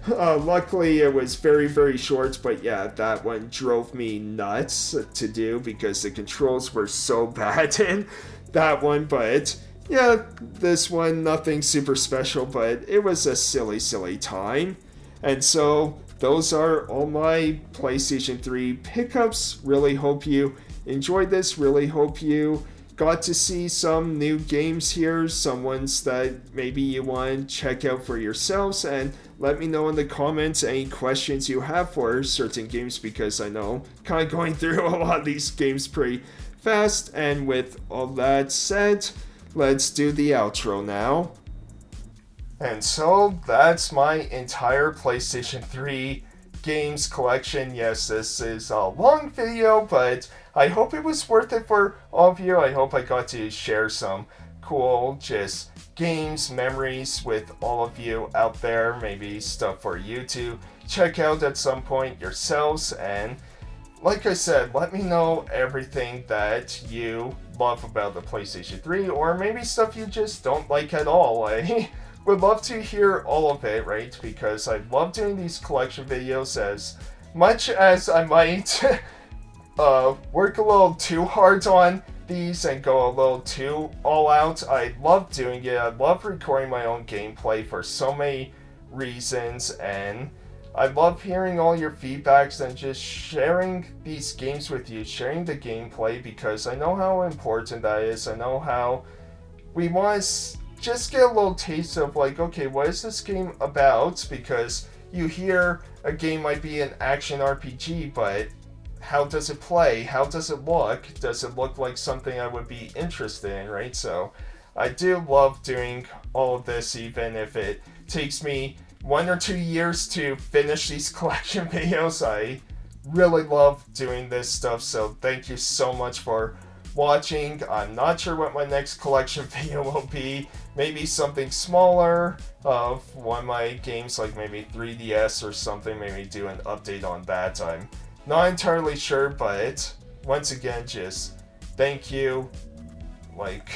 Luckily it was very, very short, but yeah, that one drove me nuts to do because the controls were so bad in that one. But yeah, this one, nothing super special, but it was a silly, silly time. And so those are all my PlayStation 3 pickups. Really hope you enjoyed this. Really hope you got to see some new games here, some ones that maybe you want to check out for yourselves, and let me know in the comments any questions you have for certain games, because I know kind of going through a lot of these games pretty fast. And with all that said, let's do the outro now. And so that's my entire PlayStation 3 games collection. Yes, this is a long video, but I hope it was worth it for all of you. I hope I got to share some cool just games, memories with all of you out there. Maybe stuff for you to check out at some point yourselves. And like I said, let me know everything that you love about the PlayStation 3, or maybe stuff you just don't like at all. I would love to hear all of it, right? Because I love doing these collection videos as much as I might work a little too hard on these and go a little too all out. I love doing it. I love recording my own gameplay for so many reasons, and I love hearing all your feedbacks and just sharing these games with you, sharing the gameplay, because I know how important that is. I know how we want to just get a little taste of like, okay, what is this game about? Because you hear a game might be an action RPG, but how does it play? How does it look? Does it look like something I would be interested in, right? So I do love doing all of this, even if it takes me 1 or 2 years to finish these collection videos. I really love doing this stuff, so thank you so much for watching. I'm not sure what my next collection video will be. Maybe something smaller of one of my games, like maybe 3DS or something. Maybe do an update on that. I'm not entirely sure, but once again, just thank you. Like,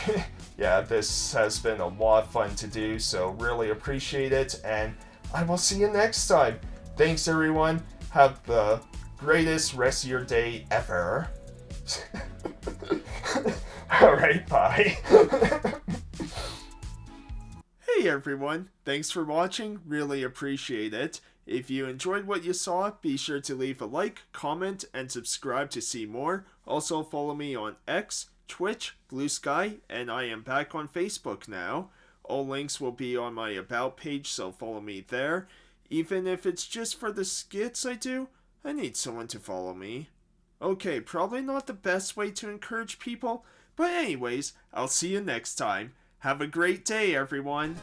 yeah, this has been a lot of fun to do, so really appreciate it, and I will see you next time. Thanks, everyone. Have the greatest rest of your day ever. Alright, bye. Hey everyone, thanks for watching, really appreciate it. If you enjoyed what you saw, be sure to leave a like, comment, and subscribe to see more. Also follow me on X, Twitch, Bluesky, and I am back on Facebook now. All links will be on my About page, so follow me there. Even if it's just for the skits I do, I need someone to follow me. Okay, probably not the best way to encourage people, but anyways, I'll see you next time. Have a great day, everyone!